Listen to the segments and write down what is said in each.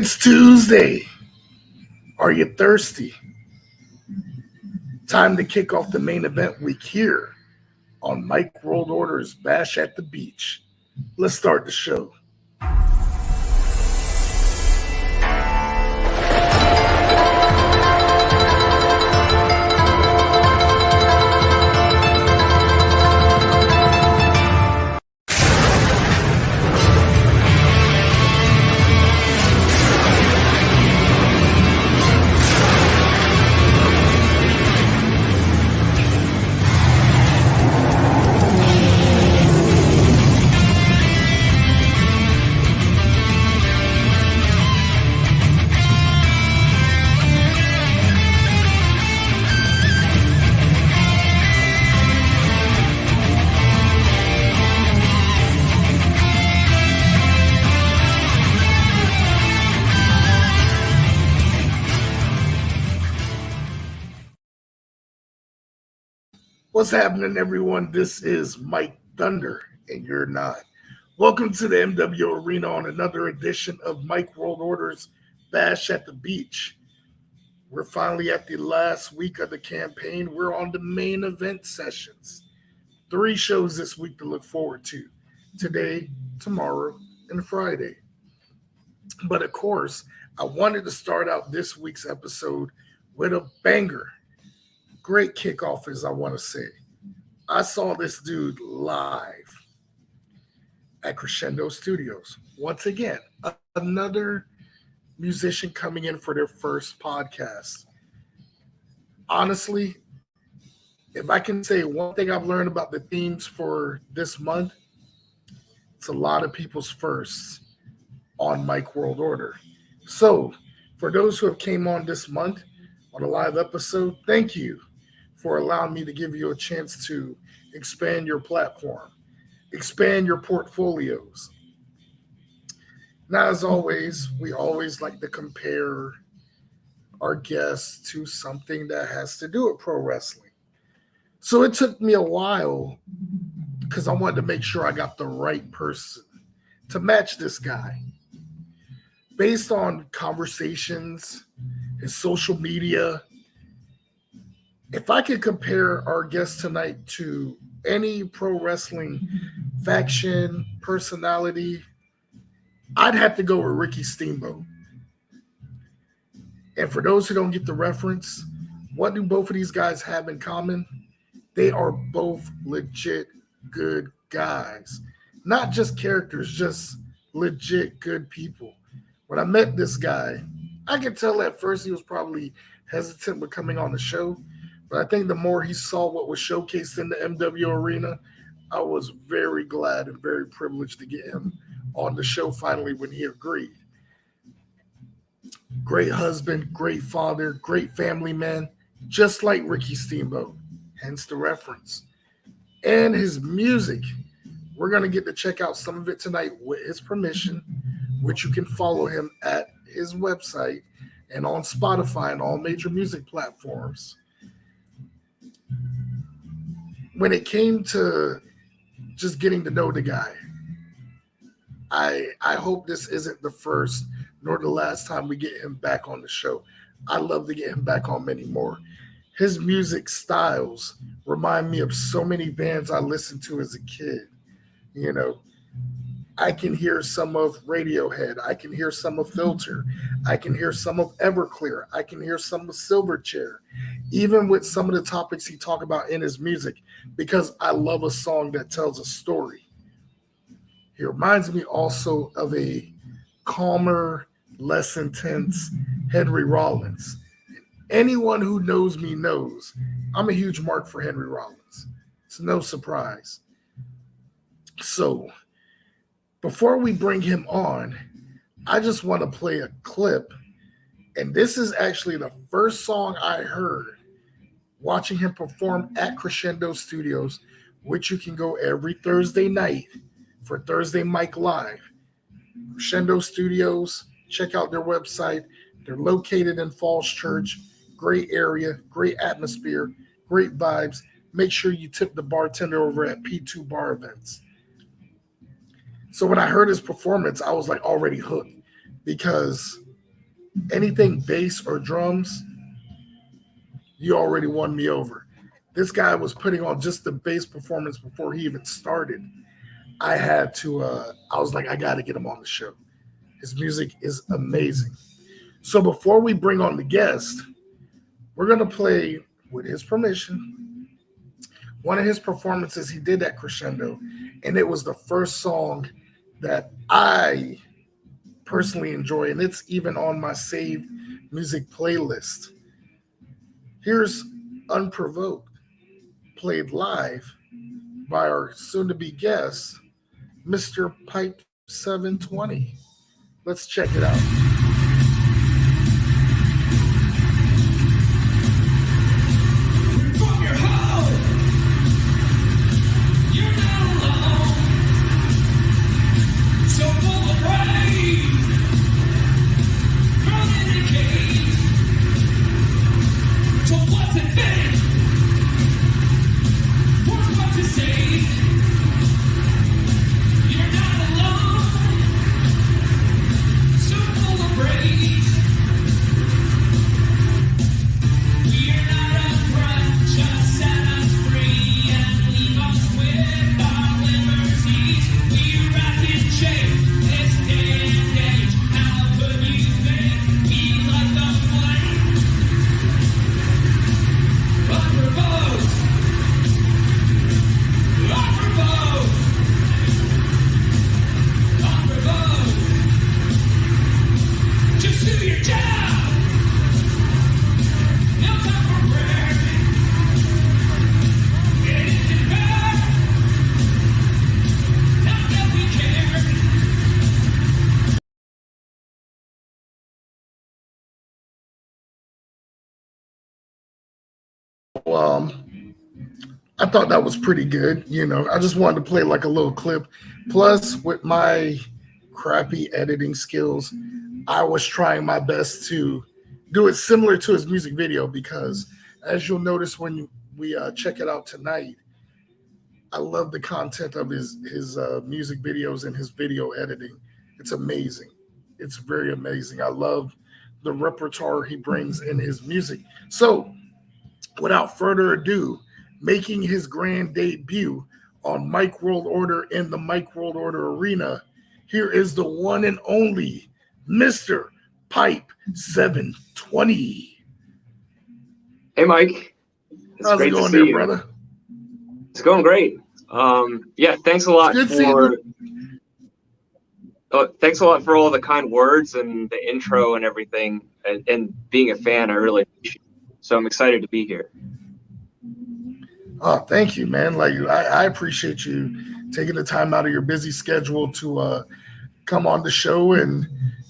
It's Tuesday. Are you thirsty? Time to kick off the main event week here on Mike World Order's Bash at the Beach. Let's start the show. What's happening, everyone? This is Mike Thunder, and you're not. Welcome to the mWo Arena on another edition of Mike World Order's Bash at the Beach. We're finally at the last week of the campaign. We're on the main event sessions. 3 shows this week to look forward to. Today, tomorrow, and Friday. But of course, I wanted to start out this week's episode with a banger. Great kickoff, as I want to say. I saw this dude live at Crescendo Studios. Once again, another musician coming in for their first podcast. Honestly, if I can say one thing I've learned about the themes for this month, it's a lot of people's firsts on Mike World Order. So, for those who have came on this month on a live episode, thank you for allowing me to give you a chance to expand your platform, expand your portfolios. Now, as always, we always like to compare our guests to something that has to do with pro wrestling. So it took me a while because I wanted to make sure I got the right person to match this guy. Based on conversations, his social media, if I could compare our guest tonight to any pro wrestling faction, personality, I'd have to go with Ricky Steamboat. And for those who don't get the reference, what do both of these guys have in common? They are both legit good guys. Not just characters, just legit good people. When I met this guy, I could tell at first he was probably hesitant with coming on the show. But I think the more he saw what was showcased in the mWo Arena, I was very glad and very privileged to get him on the show finally when he agreed. Great husband, great father, great family man, just like Ricky Steamboat, hence the reference. And his music, we're going to get to check out some of it tonight with his permission, which you can follow him at his website and on Spotify and all major music platforms. When it came to just getting to know the guy, I hope this isn't the first nor the last time we get him back on the show. I'd love to get him back on many more. His music styles remind me of so many bands I listened to as a kid. You know, I can hear some of Radiohead. I can hear some of Filter. I can hear some of Everclear. I can hear some of Silverchair. Even with some of the topics he talked about in his music, because I love a song that tells a story. He reminds me also of a calmer, less intense Henry Rollins. Anyone who knows me knows I'm a huge mark for Henry Rollins. It's no surprise. So, before we bring him on, I just want to play a clip. And this is actually the first song I heard watching him perform at Crescendo Studios, which you can go every Thursday night for Thursday Mike Live. Crescendo Studios, check out their website. They're located in Falls Church. Great area, great atmosphere, great vibes. Make sure you tip the bartender over at P2 Bar Events. So when I heard his performance, I was like already hooked because anything bass or drums, you already won me over. This guy was putting on just the bass performance before he even started. I had to, I was like, I got to get him on the show. His music is amazing. So before we bring on the guest, we're going to play, with his permission, one of his performances he did at Crescendo. And it was the first song that I personally enjoy. And it's even on my saved music playlist. Here's Unprovoked, played live by our soon-to-be guest, Mr. Pype720. Let's check it out. I thought that was pretty good. You know, I just wanted to play like a little clip. Plus, with my crappy editing skills, I was trying my best to do it similar to his music video because, as you'll notice when we check it out tonight, I love the content of his music videos and his video editing. It's amazing. It's very amazing. I love the repertoire he brings in his music. So, without further ado, making his grand debut on Mike World Order in the Mike World Order Arena, here is the one and only Mr. Pype720. Hey, Mike. It's How's it going there, brother? It's going great. Yeah, thanks a lot thanks a lot for all the kind words and the intro and everything, and being a fan. I really appreciate it. So I'm excited to be here. Oh, thank you, man. Like I appreciate you taking the time out of your busy schedule to come on the show and,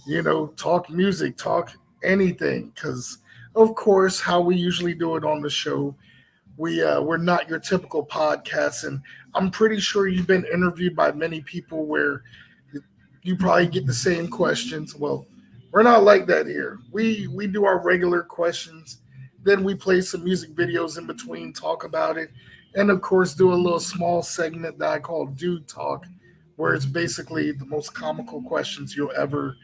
you know, talk music, talk anything. Because, of course, how we usually do it on the show, we're not your typical podcast. And I'm pretty sure you've been interviewed by many people where you probably get the same questions. Well, we're not like that here. We do our regular questions. Then we play some music videos in between, talk about it, and of course do a little small segment that I call Dude Talk, where it's basically the most comical questions you'll ever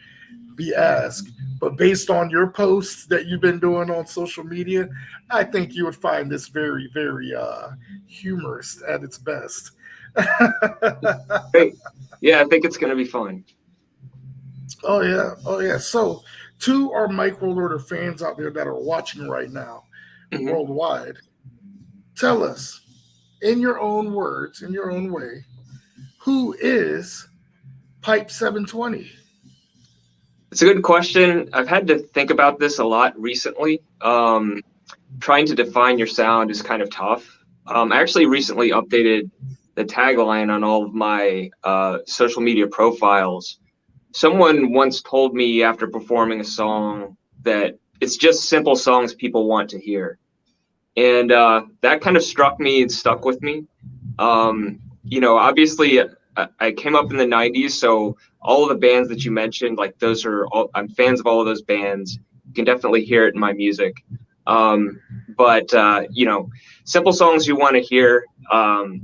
be asked. But based on your posts that you've been doing on social media, I think you would find this very, very humorous at its best. Great. Yeah, I think it's going to be fun. Oh, yeah. So, to our Mike World Order fans out there that are watching right now, worldwide, tell us, in your own words, in your own way, who is Pype720? It's a good question. I've had to think about this a lot recently. Trying to define your sound is kind of tough. I actually recently updated the tagline on all of my social media profiles. Someone once told me after performing a song that it's just simple songs people want to hear. And that kind of struck me and stuck with me. You know, obviously I came up in the 90s, so all of the bands that you mentioned, like those are all, I'm fans of all of those bands. You can definitely hear it in my music. But you know, simple songs you want to hear. I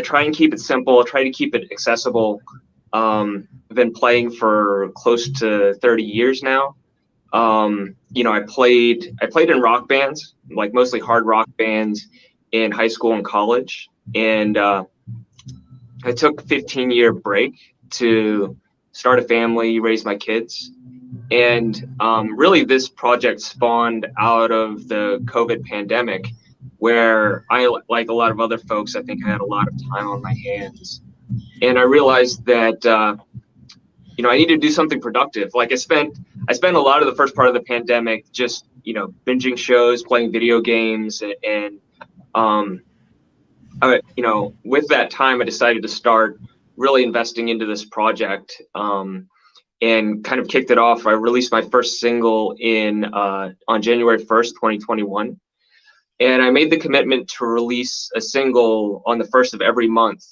try and keep it simple. I try to keep it accessible. I've been playing for close to 30 years now. I played in rock bands, like mostly hard rock bands in high school and college. And I took a 15-year break to start a family, raise my kids. And really, this project spawned out of the COVID pandemic, where I, like a lot of other folks, I think I had a lot of time on my hands. And I realized that, I need to do something productive. Like I spent a lot of the first part of the pandemic just, binging shows, playing video games. And with that time, I decided to start really investing into this project. And kind of kicked it off. I released my first single on January 1st, 2021. And I made the commitment to release a single on the first of every month.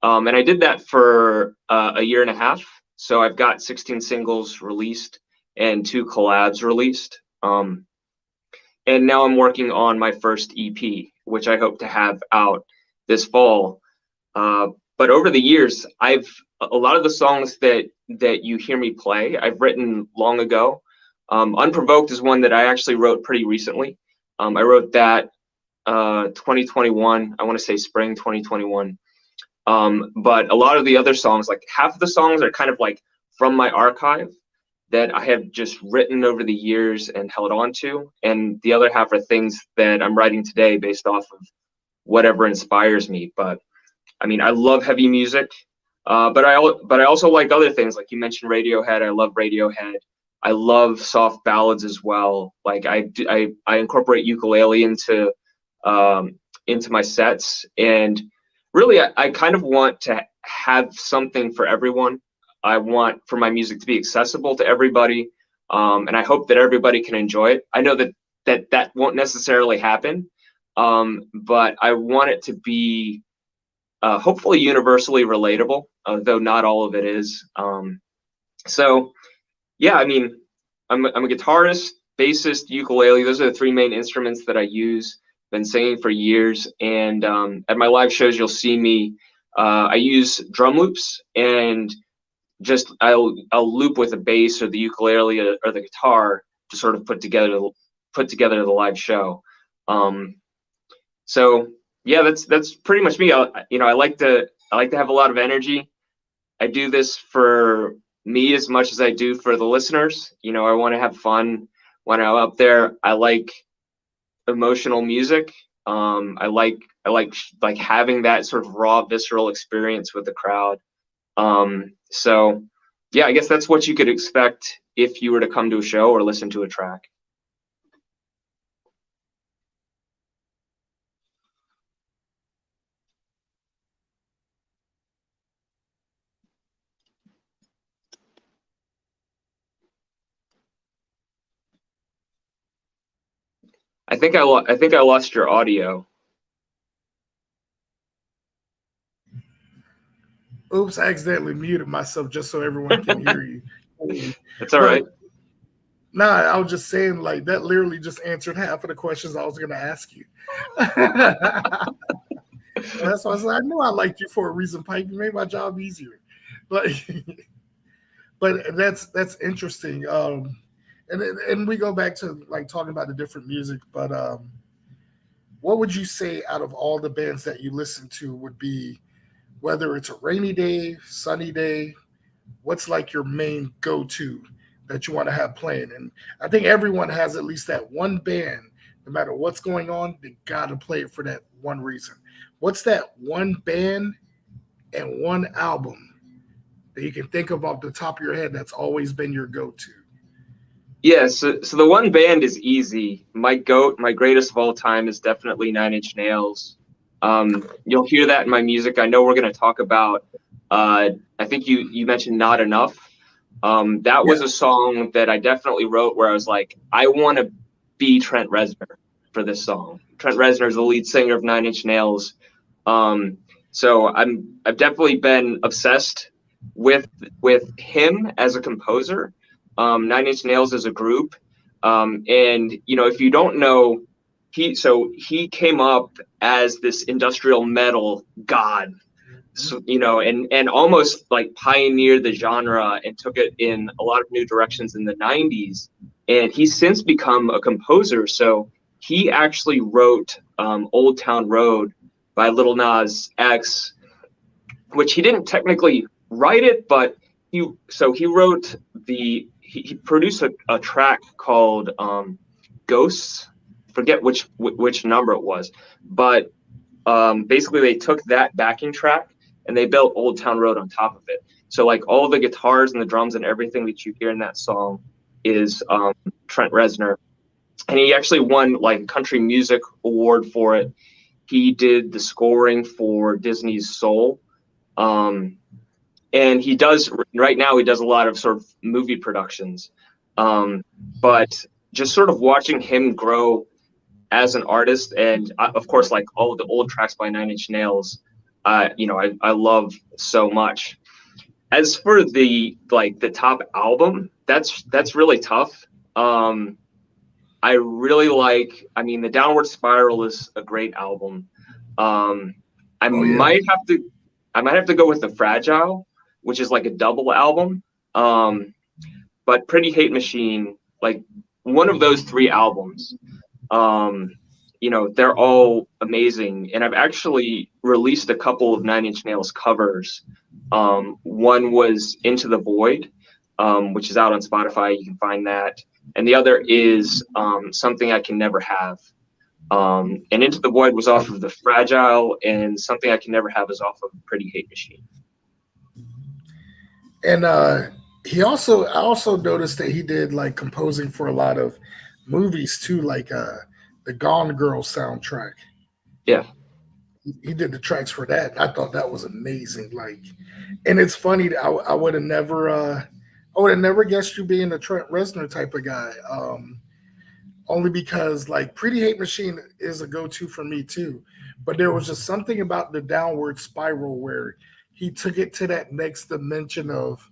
And I did that for a year and a half. So I've got 16 singles released and 2 collabs released. And now I'm working on my first EP, which I hope to have out this fall. But over the years, a lot of the songs that you hear me play, I've written long ago. Unprovoked is one that I actually wrote pretty recently. I wrote that 2021, I want to say spring 2021. But a lot of the other songs, like half of the songs are kind of like from my archive that I have just written over the years and held on to. And the other half are things that I'm writing today based off of whatever inspires me. But I mean, I love heavy music, but I also like other things. Like you mentioned Radiohead. I love Radiohead. I love soft ballads as well. Like I incorporate ukulele into my sets. And really, I kind of want to have something for everyone. I want for my music to be accessible to everybody. And I hope that everybody can enjoy it. I know that won't necessarily happen, but I want it to be hopefully universally relatable, though not all of it is. So yeah, I mean, I'm a guitarist, bassist, ukulele. Those are the 3 main instruments that I use. Been singing for years, and at my live shows, you'll see me. I use drum loops, and just I'll loop with the bass or the ukulele or the guitar to sort of put together the live show. So yeah, that's pretty much me. I like to have a lot of energy. I do this for me as much as I do for the listeners. I want to have fun when I'm up there. I like emotional music. I like having that sort of raw, visceral experience with the crowd. So yeah, I guess that's what you could expect if you were to come to a show or listen to a track. I think I lost your audio. Oops, I accidentally muted myself just so everyone can hear you. That's all right. Nah, I was just saying, like, that literally just answered half of the questions I was going to ask you. That's why I said I knew I liked you for a reason, Pype. You made my job easier. But that's interesting. And we go back to like talking about the different music. But what would you say out of all the bands that you listen to would be, whether it's a rainy day, sunny day, what's like your main go-to that you want to have playing? And I think everyone has at least that one band, no matter what's going on, they got to play it for that one reason. What's that one band and one album that you can think of off the top of your head that's always been your go-to? Yeah, so the one band is easy. My greatest of all time is definitely 9 Inch Nails. You'll hear that in my music. I know we're going to talk about, I think you mentioned Not Enough. That was a song that I definitely wrote where I was like, I want to be Trent Reznor for this song. Trent Reznor is the lead singer of 9 Inch Nails. So I've definitely been obsessed with him as a composer. 9 Inch Nails as a group. And if you don't know, he came up as this industrial metal god. So, and almost like pioneered the genre and took it in a lot of new directions in the 90s. and he's since become a composer. So he actually wrote Old Town Road by Lil Nas X, which he didn't technically write it, but he wrote he produced a track called Ghosts. Forget which number it was, but basically they took that backing track and they built Old Town Road on top of it. So like all the guitars and the drums and everything that you hear in that song is Trent Reznor, and he actually won like a country music award for it. He did the scoring for Disney's Soul, and he does right now. He does a lot of sort of movie productions, but just sort of watching him grow as an artist, and of course, like all of the old tracks by Nine Inch Nails, I love so much. As for the top album, that's really tough. I really like. I mean, the Downward Spiral is a great album. I might have to go with the Fragile, which is like a double album. But Pretty Hate Machine, like one of those three albums, they're all amazing. And I've actually released a couple of Nine Inch Nails covers. One was Into the Void, which is out on Spotify. You can find that. And the other is Something I Can Never Have. And Into the Void was off of the Fragile, and Something I Can Never Have is off of Pretty Hate Machine. And I also noticed that he did like composing for a lot of movies too, like the Gone Girl soundtrack. Yeah. He did the tracks for that. I thought that was amazing. Like, and it's funny. I would have never guessed you being a Trent Reznor type of guy. Only because like Pretty Hate Machine is a go-to for me too. But there was just something about the Downward Spiral where he took it to that next dimension of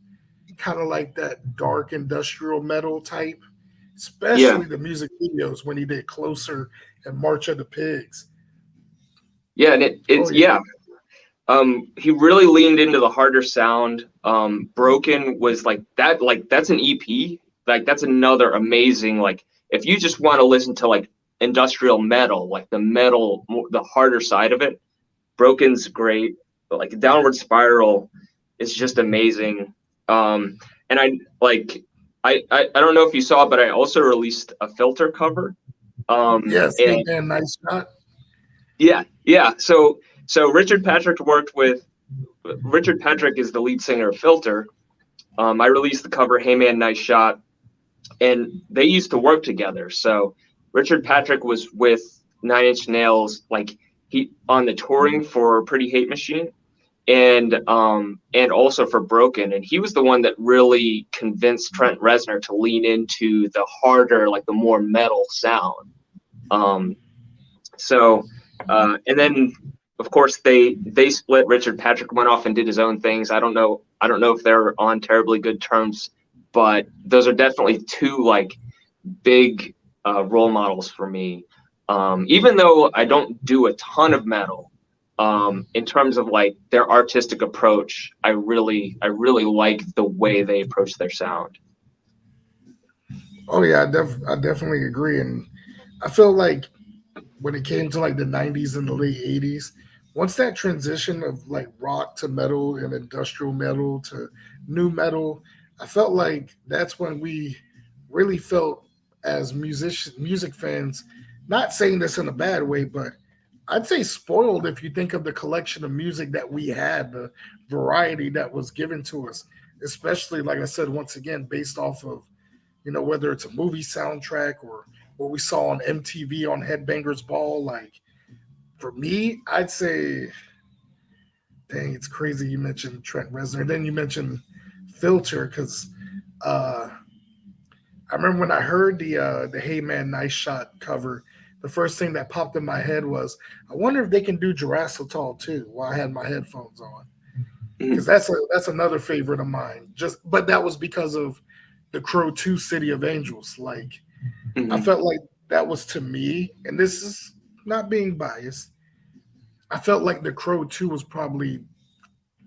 kind of like that dark industrial metal type, especially the music videos when he did Closer and March of the Pigs. Yeah, and he really leaned into the harder sound. Broken was like that's an EP. Like that's another amazing, like if you just want to listen to like industrial metal, like the harder side of it, Broken's great. But like Downward Spiral is just amazing. And I don't know if you saw, but I also released a Filter cover. Yes, and Nice Shot. Yeah. So Richard Patrick is the lead singer of Filter. I released the cover Hey Man, Nice Shot, and they used to work together. So Richard Patrick was with Nine Inch Nails, like he on the touring for Pretty Hate Machine, and also for Broken, and he was the one that really convinced Trent Reznor to lean into the harder, like the more metal sound. And then of course they split. Richard Patrick went off and did his own things. I don't know if they're on terribly good terms, but those are definitely two like big role models for me. Even though I don't do a ton of metal, in terms of like their artistic approach, I really like the way they approach their sound. Oh yeah, I definitely agree, and I feel like when it came to like the 90s and the late 80s, once that transition of like rock to metal and industrial metal to new metal, I felt like that's when we really felt as music fans, not saying this in a bad way, but I'd say spoiled if you think of the collection of music that we had, the variety that was given to us, especially like I said, once again, based off of, whether it's a movie soundtrack or what we saw on MTV on Headbangers Ball. Like for me, I'd say, dang, it's crazy you mentioned Trent Reznor. Then you mentioned Filter because I remember when I heard the Hey Man, Nice Shot cover, the first thing that popped in my head was, I wonder if they can do Jurassic too while I had my headphones on. Because that's another favorite of mine. But that was because of the Crow 2 City of Angels. Like I felt like that was, to me, and this is not being biased, I felt like the Crow 2 was probably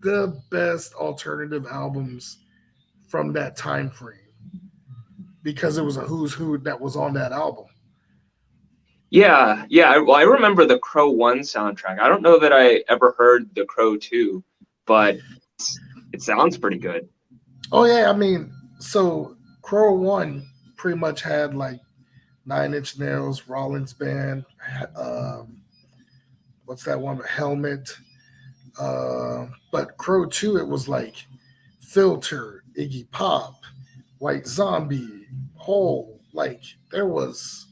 the best alternative albums from that time frame. because it was a who's who that was on that album. Yeah, yeah. Well, I remember the Crow 1 soundtrack. I don't know that I ever heard the Crow 2, but it sounds pretty good. Oh yeah, I mean, so Crow One pretty much had like Nine Inch Nails, Rollins Band, what's that one? Helmet. But Crow Two, it was like Filter, Iggy Pop, White Zombie, Hole. Like there was,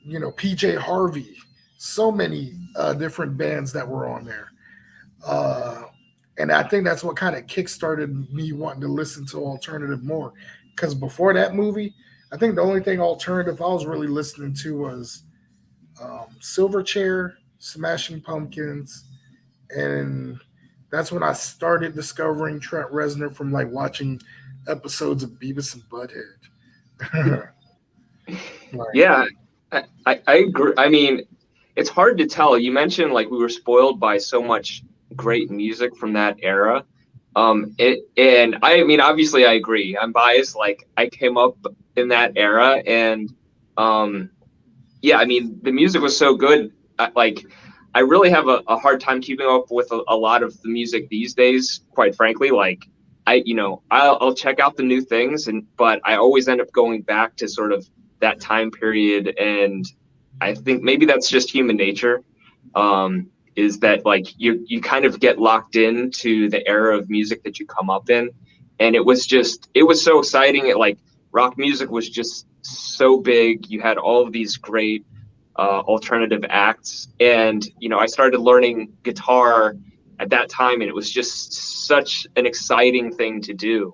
PJ Harvey. So many different bands that were on there. Uh, and I think that's what kind of kickstarted me wanting to listen to alternative more. Because before that movie, I think the only thing alternative I was really listening to was Silverchair, Smashing Pumpkins, and that's when I started discovering Trent Reznor from like watching episodes of Beavis and Butthead. Like, Yeah, I agree. I mean, it's hard to tell. You mentioned like we were spoiled by so much great music from that era. And I mean, obviously, I agree. I'm biased. Like, I came up in that era, and um, yeah, I mean, the music was so good. Like, I really have a hard time keeping up with a lot of the music these days. Quite frankly, like, I'll check out the new things, but I always end up going back to sort of that time period, and I think maybe that's just human nature. Is that like you kind of get locked into the era of music that you come up in, and it was so exciting. Like rock music was just so big. You had all of these great alternative acts, and I started learning guitar at that time, and it was just such an exciting thing to do.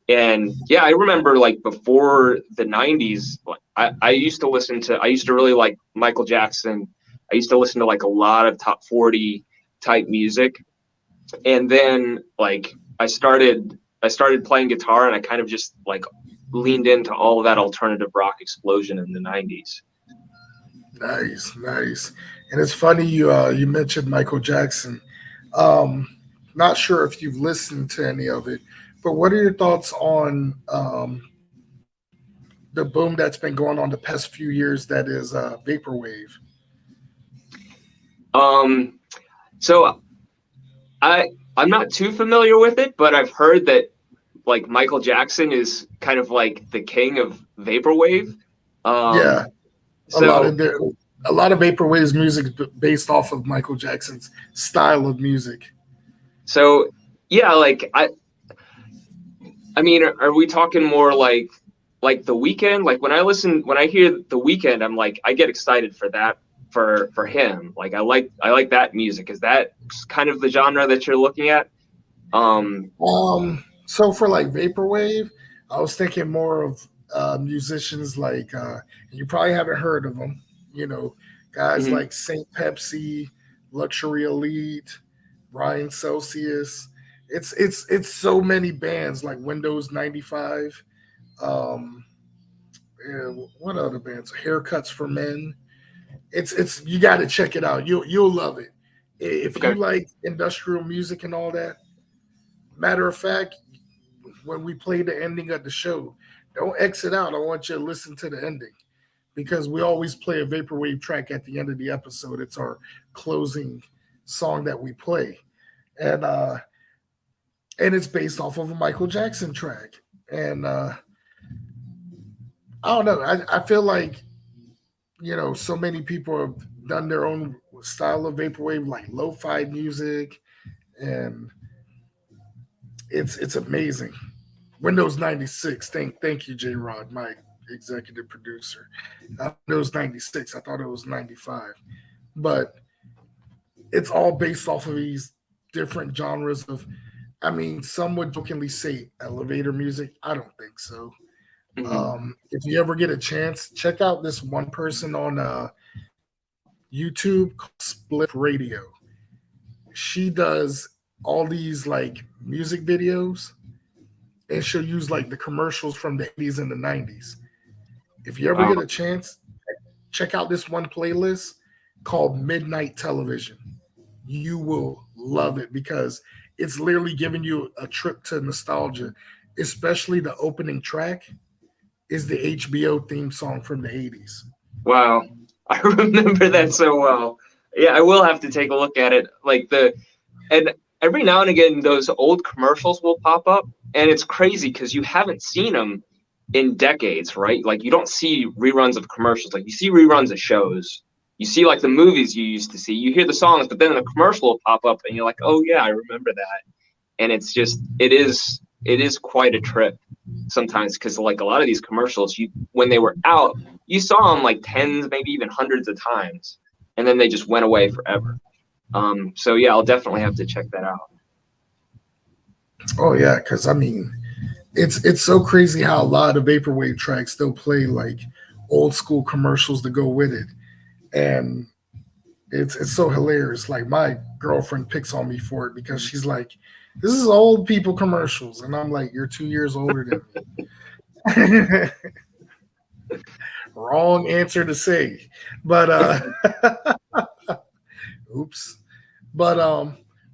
And yeah, I remember like before the 90s, I used to really like Michael Jackson. I used to listen to like a lot of top 40 type music. And then like I started playing guitar, and I kind of just like leaned into all of that alternative rock explosion in the 90s. nice, nice. And it's funny you mentioned Michael Jackson. Um, Not sure if you've listened to any of it, but what are your thoughts on the boom that's been going on the past few years that is vaporwave? Um, so I'm not too familiar with it, but I've heard that like Michael Jackson is kind of like the king of vaporwave. Yeah, Um, a lot so of their, a lot of vaporwave's music is based off of Michael Jackson's style of music. so yeah, like I mean, are we talking more like The Weeknd? Like when I hear The Weeknd, I'm like I get excited for that for him. Like I like that music. Is that kind of the genre that you're looking at? Um, So for like vaporwave, I was thinking more of musicians like you probably haven't heard of them. You know, guys mhm. like Saint Pepsi, Luxury Elite, Ryan Celsius. It's so many bands like Windows 95. Um, what other bands? Haircuts for Men. It's you got to check it out. You'll love it if you Okay. like industrial music and all that. Matter of fact, when we play the ending of the show, don't exit out. I want you to listen to the ending because we always play a vaporwave track at the end of the episode. It's our closing song that we play, and uh, and it's based off of a Michael Jackson track. And I don't know. I feel like so many people have done their own style of vaporwave, like lo-fi music, and it's amazing. Windows 96. Thank you, J Rod, my executive producer. Windows 96. I thought it was 95. But it's all based off of these different genres of, I mean, some would jokingly say elevator music. I don't think so. Mhm. If you ever get a chance, check out this one person on YouTube called Split Radio. She does all these like music videos, and she'll use like the commercials from the 80s and the 90s. If you ever Wow. get a chance, check out this one playlist called Midnight Television. You will love it because it's literally giving you a trip to nostalgia. especially the opening track, is the HBO theme song from the 80s. Wow, I remember that so well. Yeah, I will have to take a look at it. And every now and again, those old commercials will pop up, and it's crazy because you haven't seen them in decades, right? Like you don't see reruns of commercials. Like you see reruns of shows. You see like the movies you used to see. You hear the songs, but then the commercial will pop up, and you're like, oh yeah, I remember that. And it's just it is quite a trip sometimes because like a lot of these commercials, you when they were out, you saw them like tens, maybe even hundreds of times, and then they just went away forever. So yeah, I'll definitely have to check that out. Oh yeah, because I mean, it's so crazy how a lot of vaporwave tracks still play like old school commercials to go with it, and it's so hilarious. Like my girlfriend picks on me for it because she's like, "This is old people commercials," and I'm like, "You're 2 years older than me." Wrong answer to say, but oops. But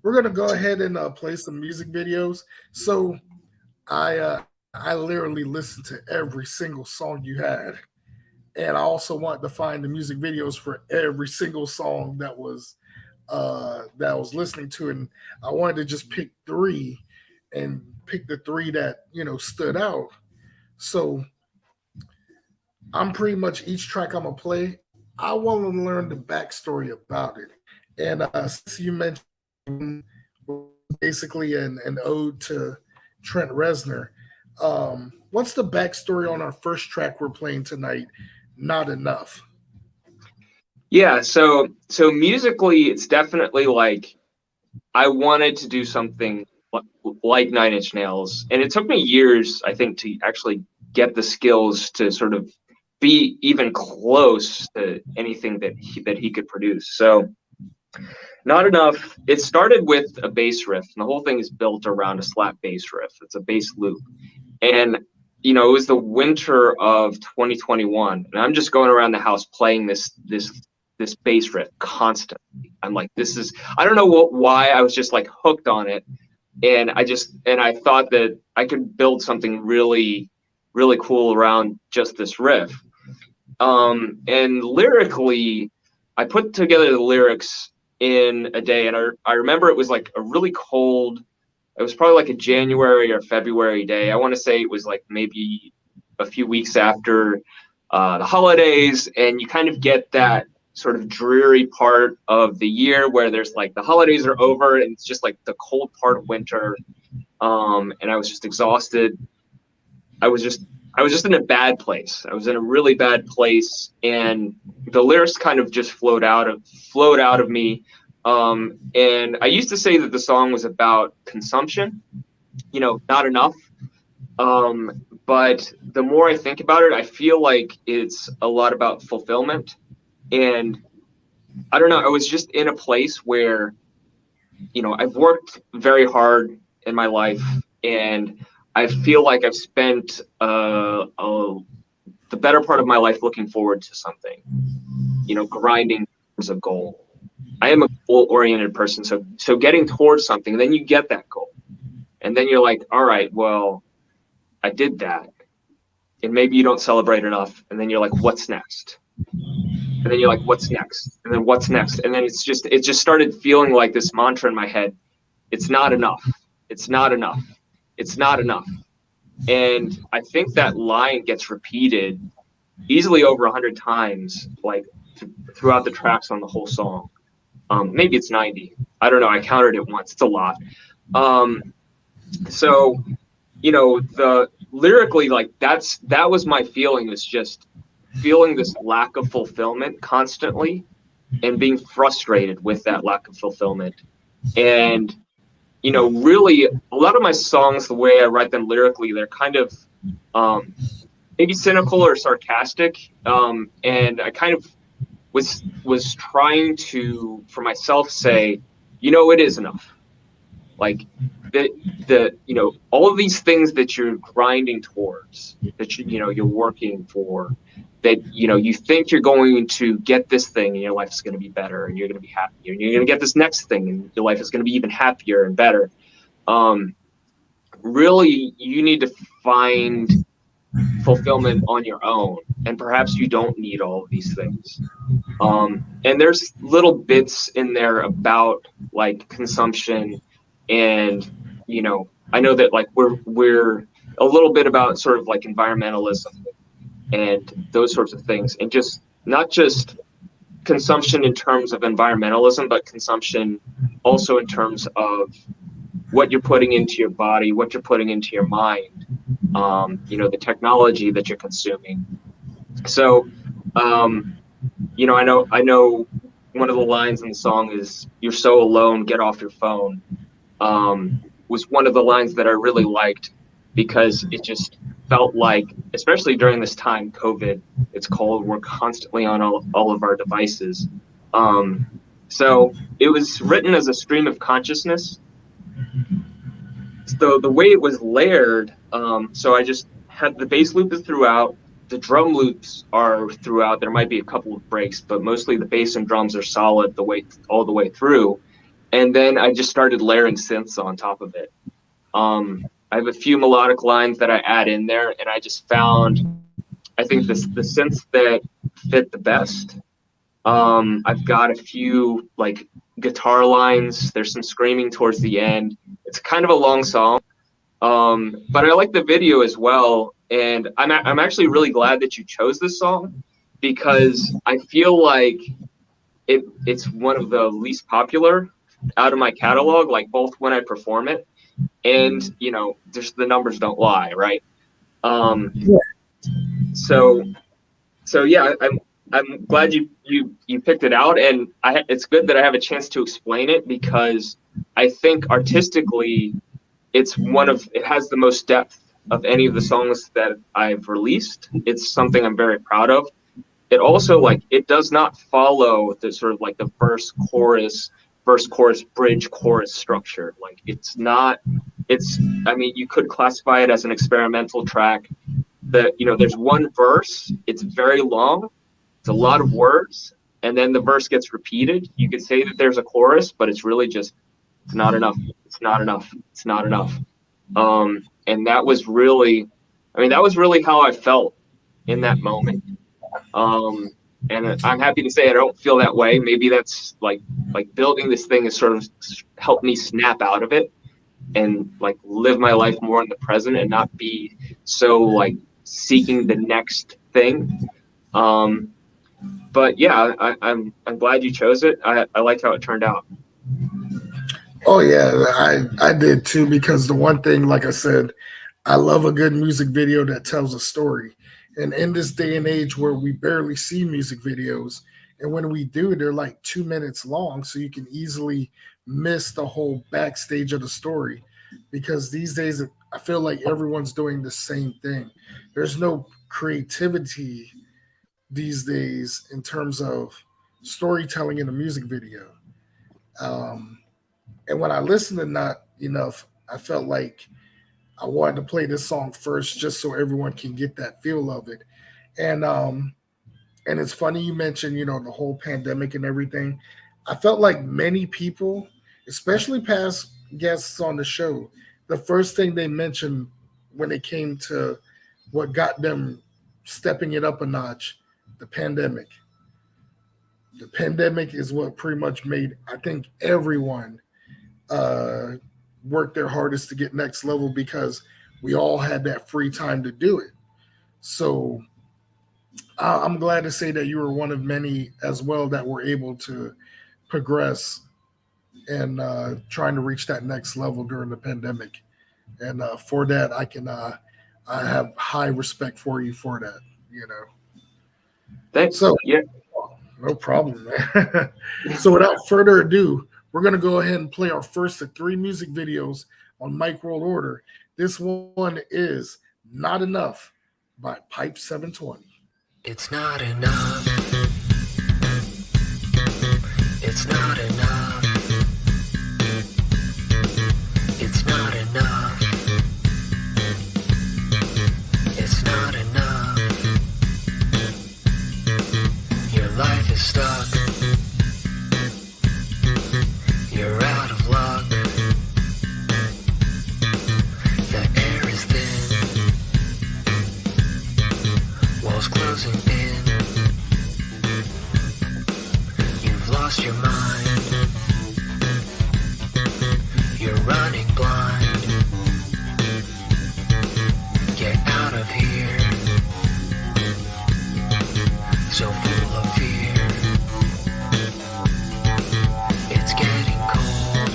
we're gonna go ahead and play some music videos. So I literally listened to every single song you had, and I also want to find the music videos for every single song that I was listening to, and I wanted to just pick three and pick the three that stood out. So I'm pretty much each track I'm gonna play. I want to learn the backstory about it, and since you mentioned basically an ode to Trent Reznor, what's the backstory on our first track we're playing tonight? Not enough. Yeah, so musically, it's definitely like I wanted to do something like Nine Inch Nails, and it took me years, I think, to actually get the skills to sort of be even close to anything that he could produce. So, Not Enough. It started with a bass riff, and the whole thing is built around a slap bass riff. It's a bass loop, and it was the winter of 2021, and I'm just going around the house playing this bass riff constantly. I'm like, this is I don't know why I was just like hooked on it, and I thought that I could build something really really cool around just this riff. And lyrically, I put together the lyrics in a day, and I remember it was like a really cold. It was probably like a January or February day. I want to say it was like maybe a few weeks after the holidays, and you kind of get that sort of dreary part of the year where there's like the holidays are over and it's just like the cold part of winter. And I was just exhausted. I was just in a bad place. I was in a really bad place, and the lyrics kind of just flowed out of me. And I used to say that the song was about consumption, not enough. But the more I think about it, I feel like it's a lot about fulfillment. And I don't know, I was just in a place where, I've worked very hard in my life, and I feel like I've spent the better part of my life looking forward to something, grinding towards a goal. I am a goal-oriented person, so getting towards something, then you get that goal. And then you're like, all right, well, I did that. And maybe you don't celebrate enough. And then you're like, what's next? And then you're like, what's next? And then what's next? And then it just started feeling like this mantra in my head. It's not enough. It's not enough. It's not enough. And I think that line gets repeated easily over 100 times, like throughout the tracks on the whole song. Maybe it's 90. I don't know. I counted it once. It's a lot. So, the lyrically, like that was my feeling, was just feeling this lack of fulfillment constantly and being frustrated with that lack of fulfillment. And, really a lot of my songs, the way I write them lyrically, they're kind of maybe cynical or sarcastic. And I kind of was trying to, for myself, say, it is enough. Like all of these things that you're grinding towards, that you're working for, that you think you're going to get this thing and your life is going to be better and you're going to be happier, and you're going to get this next thing and your life is going to be even happier and better. really you need to find fulfillment on your own, and perhaps you don't need all of these things. And there's little bits in there about like consumption, and I know that like we're a little bit about sort of like environmentalism and those sorts of things, and just not just consumption in terms of environmentalism, but consumption also in terms of what you're putting into your body, what you're putting into your mind, the technology that you're consuming. So, I know one of the lines in the song is "You're so alone, get off your phone." Was one of the lines that I really liked, because it just felt like, especially during this time, COVID, it's cold, we're constantly on all of our devices. So it was written as a stream of consciousness. So the way it was layered, so I just had the bass loop is throughout, the drum loops are throughout. There might be a couple of breaks, but mostly the bass and drums are solid all the way through. And then I just started layering synths on top of it. I have a few melodic lines that I add in there, and I just found, I think the synths that fit the best. I've got a few like guitar lines. There's some screaming towards the end. It's kind of a long song, but I like the video as well. And I'm actually really glad that you chose this song, because I feel like it's one of the least popular out of my catalog, like both when I perform it and just the numbers don't lie, right? So yeah, I'm glad you picked it out, and it's good that I have a chance to explain it, because I think artistically it has the most depth of any of the songs that I've released. It's something I'm very proud of. It also, like, it does not follow the sort of like the verse chorus bridge chorus structure. Like, I mean, you could classify it as an experimental track that, there's one verse, it's very long, it's a lot of words, and then the verse gets repeated. You could say that there's a chorus, but it's really just, it's not enough. It's not enough. It's not enough. And that was really how I felt in that moment. And I'm happy to say I don't feel that way. Maybe that's like building this thing has sort of helped me snap out of it and like live my life more in the present and not be so like seeking the next thing. But yeah, I'm glad you chose it. I like how it turned out. Oh yeah, I did too, because the one thing, like I said, I love a good music video that tells a story. And in this day and age where we barely see music videos, and when we do, they're like 2 minutes long, so you can easily miss the whole backstage of the story. Because these days, I feel like everyone's doing the same thing. There's no creativity these days in terms of storytelling in a music video. And when I listened to Not Enough, I felt like I wanted to play this song first just so everyone can get that feel of it. And it's funny you mentioned, the whole pandemic and everything. I felt like many people, especially past guests on the show, the first thing they mentioned when it came to what got them stepping it up a notch, the pandemic. The pandemic is what pretty much made, I think, everyone work their hardest to get next level, because we all had that free time to do it. So I'm glad to say that you were one of many as well that were able to progress and trying to reach that next level during the pandemic. And for that, I have high respect for you for that, Thanks. So yeah, no problem, man. So without further ado, we're going to go ahead and play our first of 3 music videos on Mike World Order. This one is Not Enough by Pype720. It's not enough. It's not enough. It's not enough. It's not enough. Your life is stuck. You're out of luck. so full of fear. It's getting cold.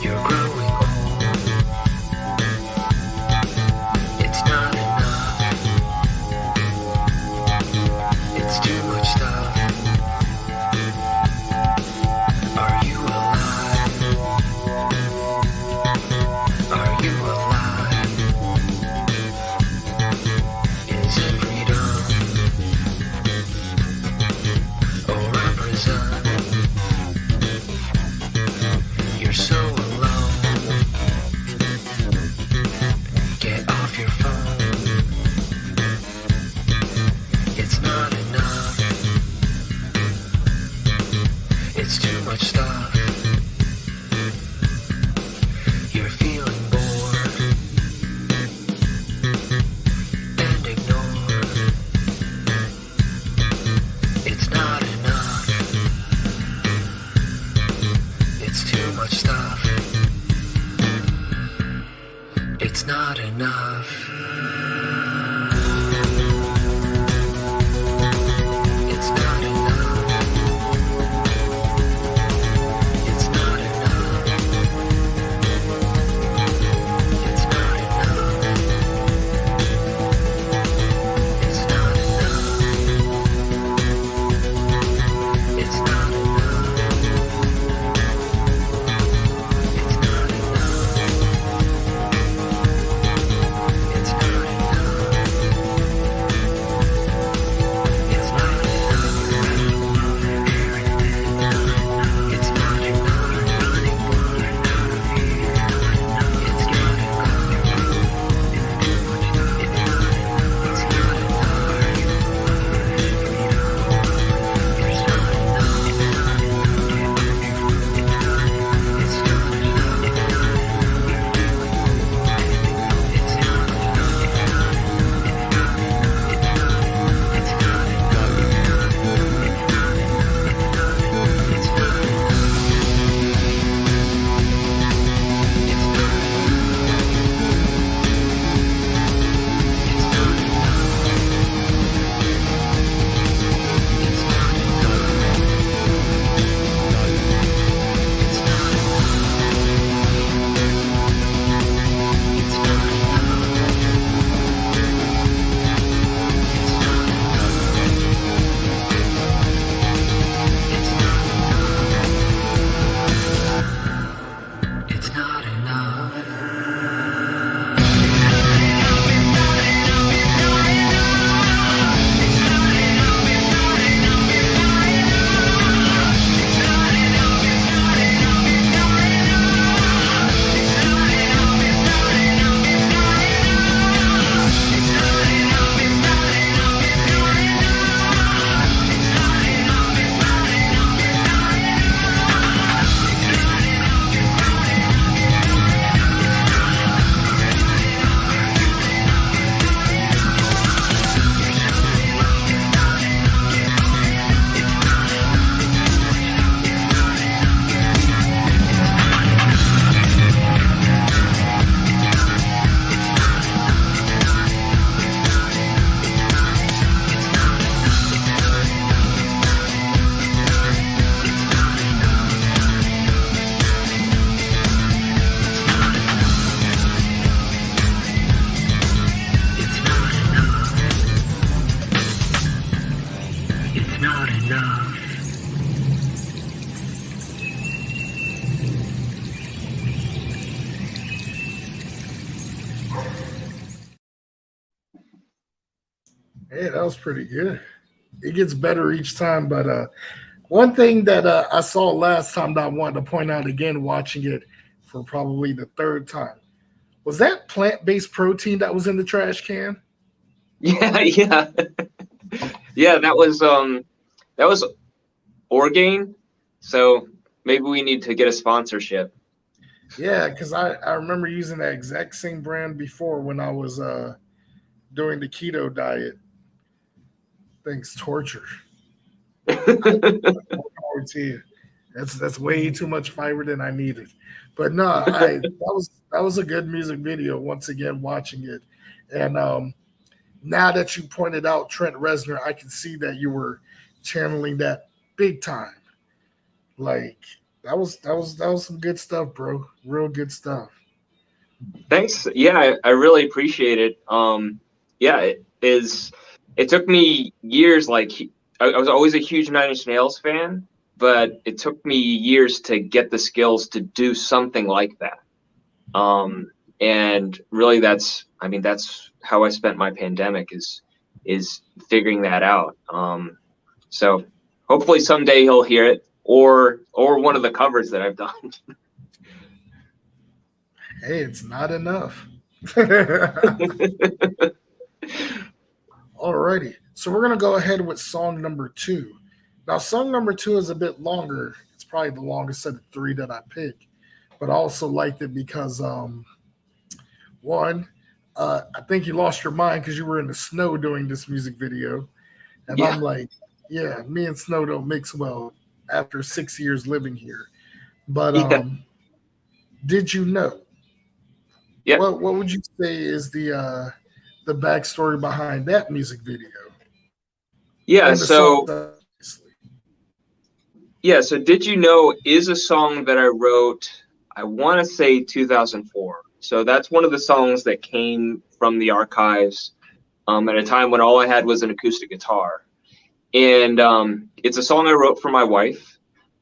You're growing old. It's not enough. It's too much stuff. Are you alive? Are you alive? Is it freedom or a prison? You're so alone. Get off your phone. It's not enough. It's too much stuff. You're feeling bored and ignored. It's not enough. It's too much stuff. It's not enough. It's not enough. It's not enough. It's not enough. It's not enough. It's not enough. It's not enough. It's not Hey, that was pretty good. It gets better each time, but one thing that I saw last time that I wanted to point out again, watching it for probably the third time, was that plant-based protein that was in the trash can? Yeah, yeah, yeah. That was Orgain. So maybe we need to get a sponsorship. Yeah, because I remember using that exact same brand before when I was doing the keto diet. Thing's torture. That's way too much fiber than I needed. But no, that was a good music video. Once again, watching it, and now that you pointed out Trent Reznor, I can see that you were channeling that big time. Like that was some good stuff, bro. Real good stuff. Thanks. Yeah, I really appreciate it. Yeah, it took me years. Like I was always a huge Nine Inch Nails fan, but it took me years to get the skills to do something like that. And really, that's how I spent my pandemic is figuring that out. So hopefully someday he'll hear it, or one of the covers that I've done. Hey, it's not enough. Alrighty. So we're gonna go ahead with song number 2. Now, song number 2 is a bit longer. It's probably the longest of the 3 that I picked. But I also liked it because one, I think you lost your mind because you were in the snow doing this music video. And Yeah. I'm like, yeah, me and snow don't mix well after 6 years living here. But Yeah. did you know? Yeah. What would you say is the backstory behind that music video? Yeah. And the song, So obviously. yeah. So did you know is a song that I wrote? I want to say 2004. So that's one of the songs that came from the archives at a time when all I had was an acoustic guitar. And it's a song I wrote for my wife.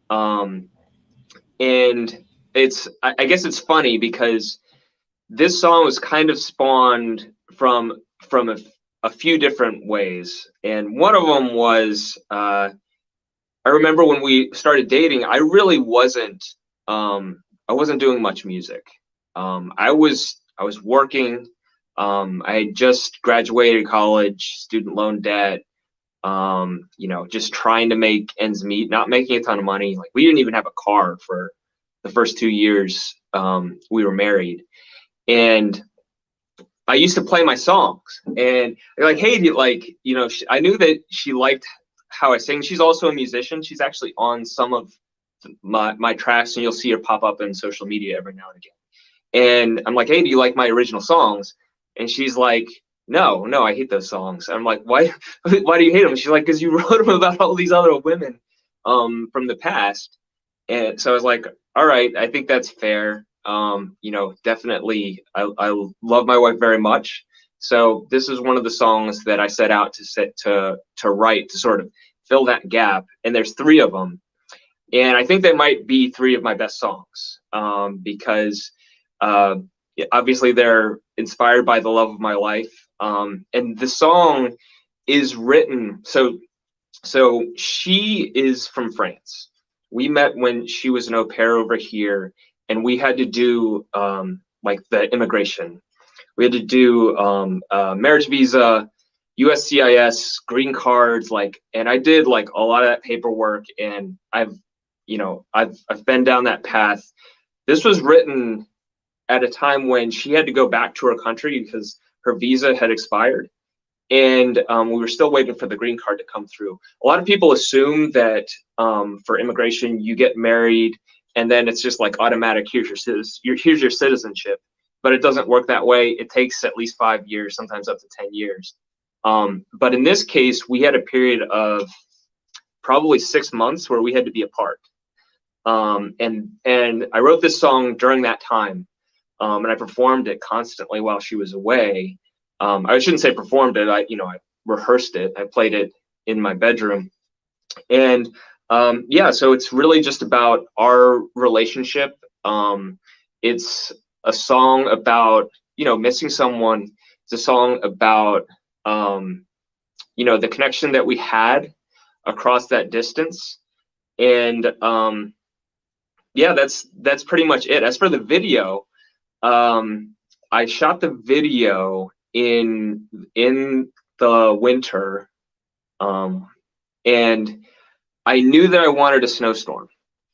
And I guess it's funny because this song was kind of spawned from a few different ways. And one of them was I remember when we started dating, I really wasn't I wasn't doing much music. I was working. I had just graduated college, student loan debt. Just trying to make ends meet, not making a ton of money. Like we didn't even have a car for the first 2 years we were married, and I used to play my songs. And they're like, "Hey, do you like?" I knew that she liked how I sing. She's also a musician. She's actually on some of my tracks, and you'll see her pop up in social media every now and again. And I'm like, "Hey, do you like my original songs?" And she's like, no, I hate those songs. I'm like, why do you hate them? She's like, because you wrote them about all these other women from the past. And so I was like, all right, I think that's fair. Definitely, I love my wife very much. So this is one of the songs that I set out to write to sort of fill that gap. And there's 3 of them. And I think they might be 3 of my best songs because obviously they're inspired by the love of my life. And the song is written, so she is from France. We met when she was an au pair over here, and we had to do like the immigration. We had to do marriage visa, USCIS, green cards, and I did like a lot of that paperwork, and I've been down that path. This was written at a time when she had to go back to her country because her visa had expired, and we were still waiting for the green card to come through. A lot of people assume that for immigration you get married and then it's just like automatic, here's your citizenship, but it doesn't work that way. It takes at least 5 years, sometimes up to 10 years. But in this case, we had a period of probably 6 months where we had to be apart. And I wrote this song during that time, and I performed it constantly while she was away. I shouldn't say performed it. I rehearsed it. I played it in my bedroom, and so it's really just about our relationship. It's a song about missing someone. It's a song about the connection that we had across that distance, and that's pretty much it. As for the video, I shot the video in the winter, and I knew that I wanted a snowstorm,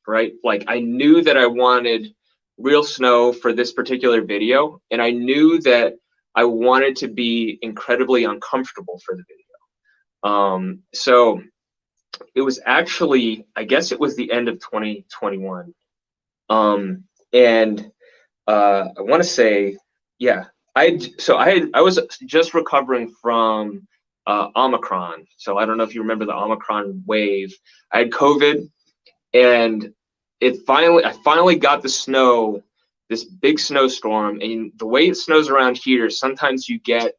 right? Like I knew that I wanted real snow for this particular video, and I knew that I wanted to be incredibly uncomfortable for the video. So it was actually, I guess it was the end of 2021. And I want to say, I was just recovering from Omicron. So I don't know if you remember the Omicron wave. I had COVID, and I finally got the snow, this big snowstorm. And the way it snows around here, sometimes you get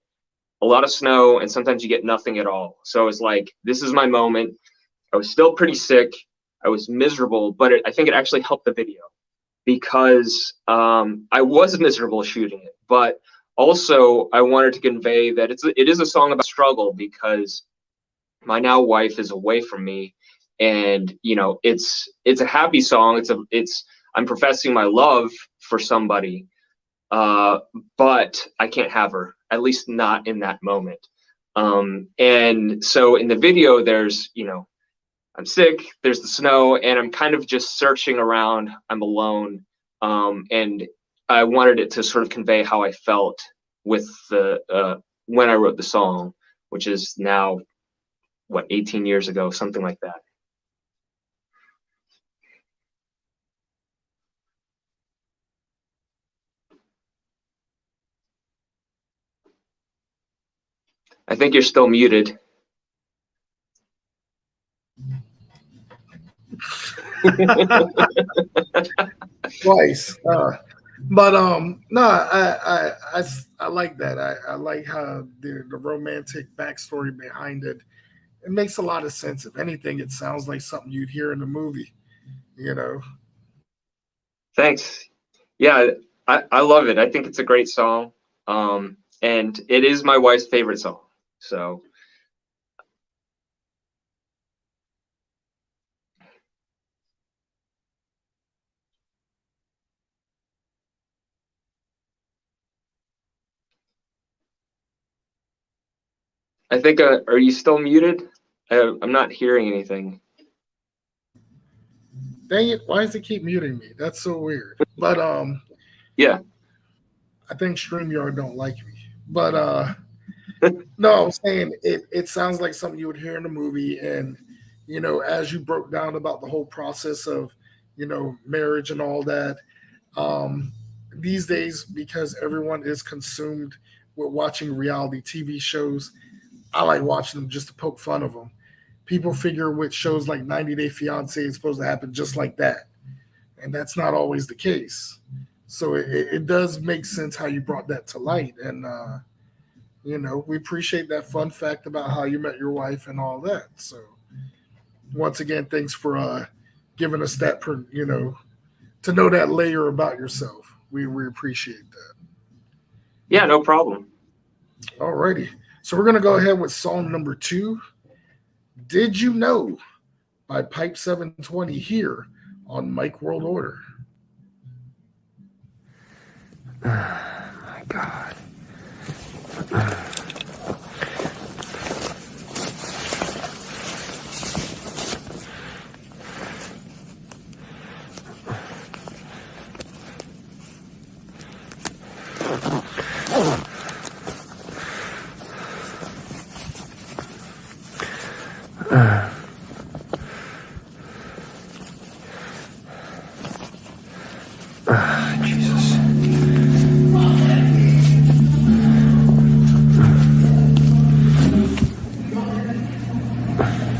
a lot of snow and sometimes you get nothing at all. So it's like, this is my moment. I was still pretty sick. I was miserable, but I think it actually helped the video because I was miserable shooting it. But also, I wanted to convey that it is a song about struggle because my now wife is away from me, and you know, it's a happy song. I'm professing my love for somebody, but I can't have her, at least not in that moment. And so in the video, there's, you know, I'm sick, there's the snow, and I'm kind of just searching around. I'm alone, and I wanted it to sort of convey how I felt with the when I wrote the song, which is now, what, 18 years ago, something like that. I think you're still muted. Twice. But no, I like that. I like how the romantic backstory behind it. It makes a lot of sense. If anything, it sounds like something you'd hear in the movie, you know. Thanks. Yeah, I love it. I think it's a great song. And it is my wife's favorite song. So I think, are you still muted? I'm not hearing anything. Dang it, why does it keep muting me? That's so weird. But Yeah. I think StreamYard don't like me. But no, I'm saying it sounds like something you would hear in a movie. And, you know, as you broke down about the whole process of, you know, marriage and all that, these days, because everyone is consumed with watching reality TV shows, I like watching them just to poke fun of them. People figure with shows like 90 Day Fiance, it's supposed to happen just like that. And that's not always the case. So it does make sense how you brought that to light. And, you know, we appreciate that fun fact about how you met your wife and all that. So once again, thanks for giving us that, you know, to know that layer about yourself. We appreciate that. Yeah, no problem. All righty. So we're going to go ahead with song number 2, Did You Know by Pype720 here on Mike World Order. Oh my God. Jesus.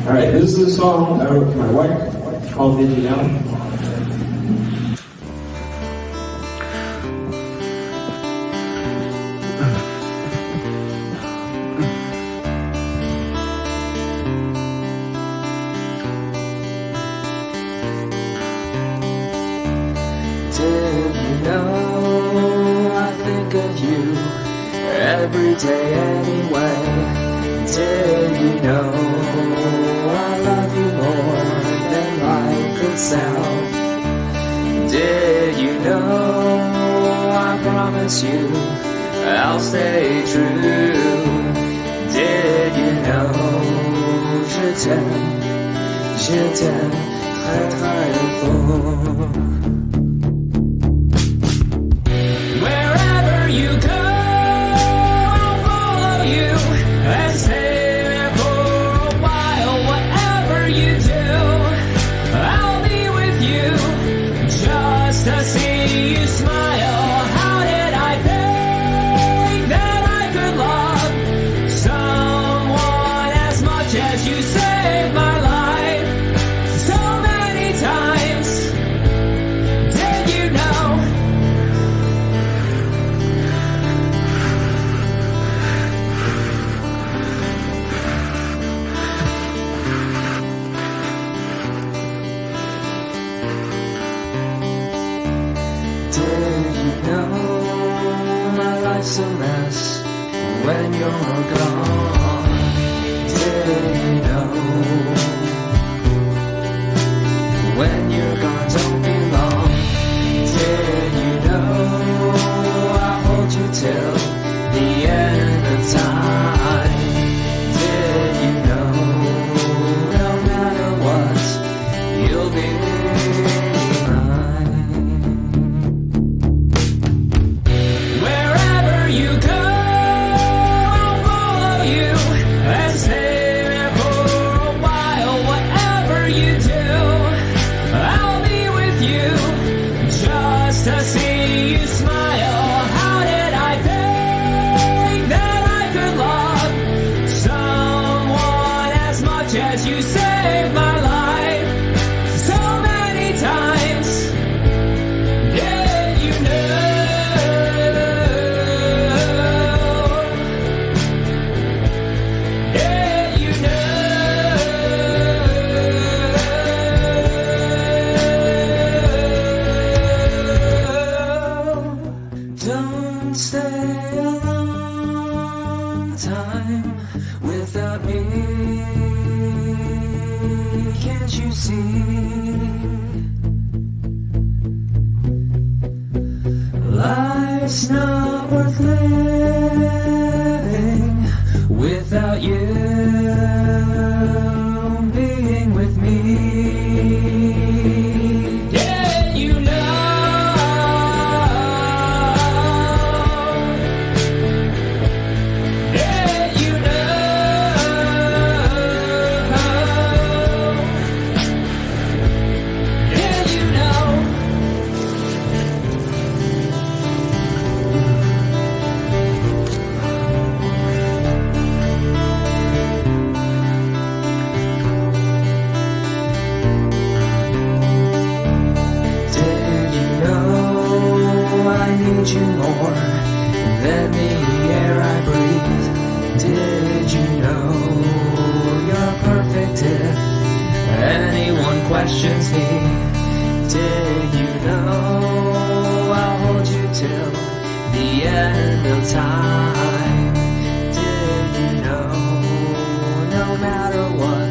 All right, this is a song I wrote for my wife called Did You Know? Did you know I think of you every day anyway? Did you know I love you more than life itself? Did you know I promise you I'll stay true? Did you know je t'aime très très fort? Wherever you go, I'll follow you and stay there for a while. Whatever you do, I'll be with you just to see you smile. How did I pay life's a mess when you're gone. Did you know? When you're gone, don't be long. Did you know? I'll hold you till the end of time. Did you know? No matter what, you'll be mine. Wherever you go, I'll follow you and stay there for a while. Whatever you do, I'll be with you just to see you smile. How did I think that I could love someone as much as you saved my life so many times? Did you know? Did you know? Don't stay a long time without me. Can't you see? Life's not worth living without you being with me. Did you know? Did you know? Did you know? Did you know I need you more than the air I breathe? Did you know you're perfect if anyone questions me? Did you know I'll hold you till the end of time? Did you know no matter what,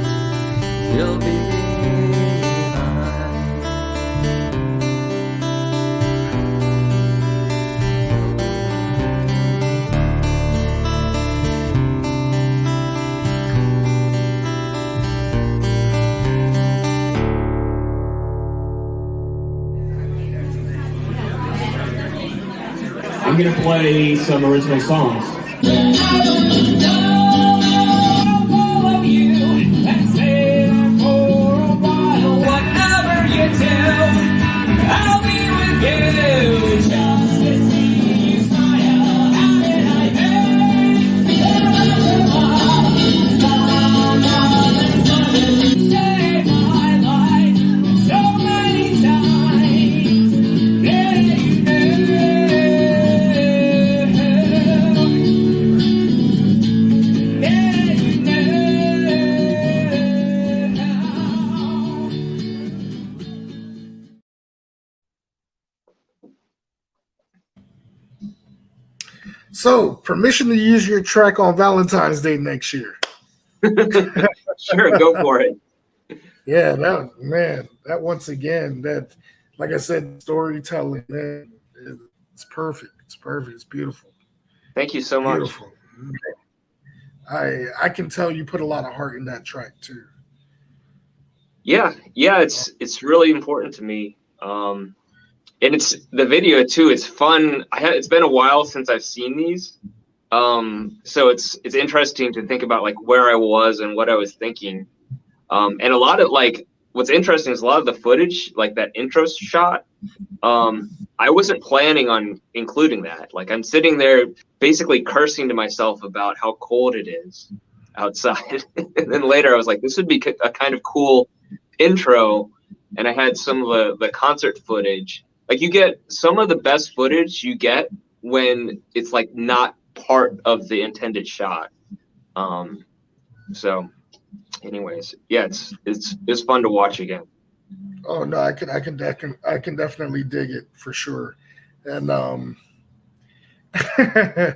you'll be mine? I'm gonna play some original songs. Whatever you do, I'll be with you just to see you smile. How did I think saved my life so many times? Did you So, permission to use your track on Valentine's Day next year. Sure, go for it. Yeah, that once again, that, like I said, storytelling, man, it's perfect. It's perfect. It's beautiful. Thank you so much. Beautiful. I can tell you put a lot of heart in that track too. Yeah, it's really important to me. And it's the video too. It's fun. It's been a while since I've seen these, so it's interesting to think about like where I was and what I was thinking. And a lot of like what's interesting is a lot of the footage, like that intro shot. I wasn't planning on including that. Like I'm sitting there basically cursing to myself about how cold it is outside, and then later I was like, this would be a kind of cool intro. And I had some of the concert footage. Like you get some of the best footage you get when it's like not part of the intended shot. So anyways, yeah, it's fun to watch again. Oh no, I can definitely dig it for sure. And I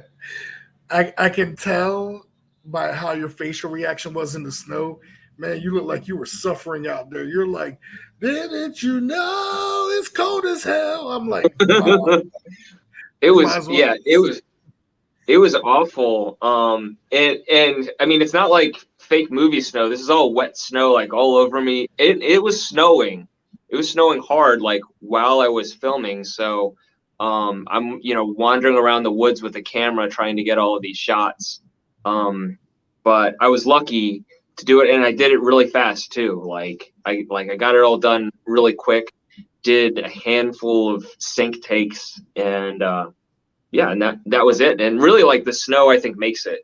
can tell by how your facial reaction was in the snow. Man, you look like you were suffering out there. You're like, didn't you know it's cold as hell? I'm like, oh, It you might was, as well. yeah, it was awful. And I mean, it's not like fake movie snow. This is all wet snow, like all over me. It was snowing. It was snowing hard, like while I was filming. So, I'm, wandering around the woods with a camera trying to get all of these shots. But I was lucky to do it, and I did it really fast too. I got it all done really quick. Did a handful of sync takes, and yeah, and that was it. And really, like, the snow, I think makes it.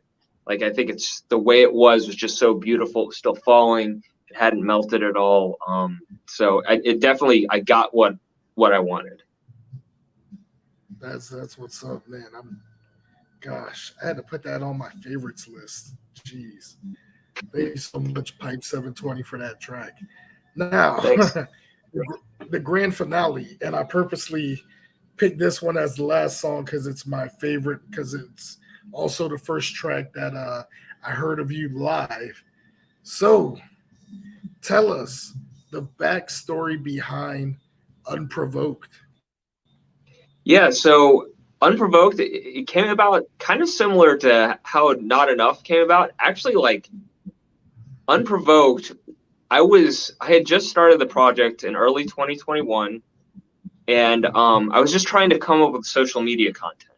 Like, I think it's the way it was just so beautiful. It was still falling. It hadn't melted at all. So it definitely, I got what I wanted. That's what's up, man. Gosh, I had to put that on my favorites list. Jeez. Thank you so much, Pype720, for that track. Now, Thanks. the grand finale, and I purposely picked this one as the last song because it's my favorite, because it's also the first track that I heard of you live. So, tell us the backstory behind Unprovoked. Yeah, so Unprovoked, it came about kind of similar to how Not Enough came about. Actually, like, Unprovoked, I had just started the project in early 2021, and I was just trying to come up with social media content.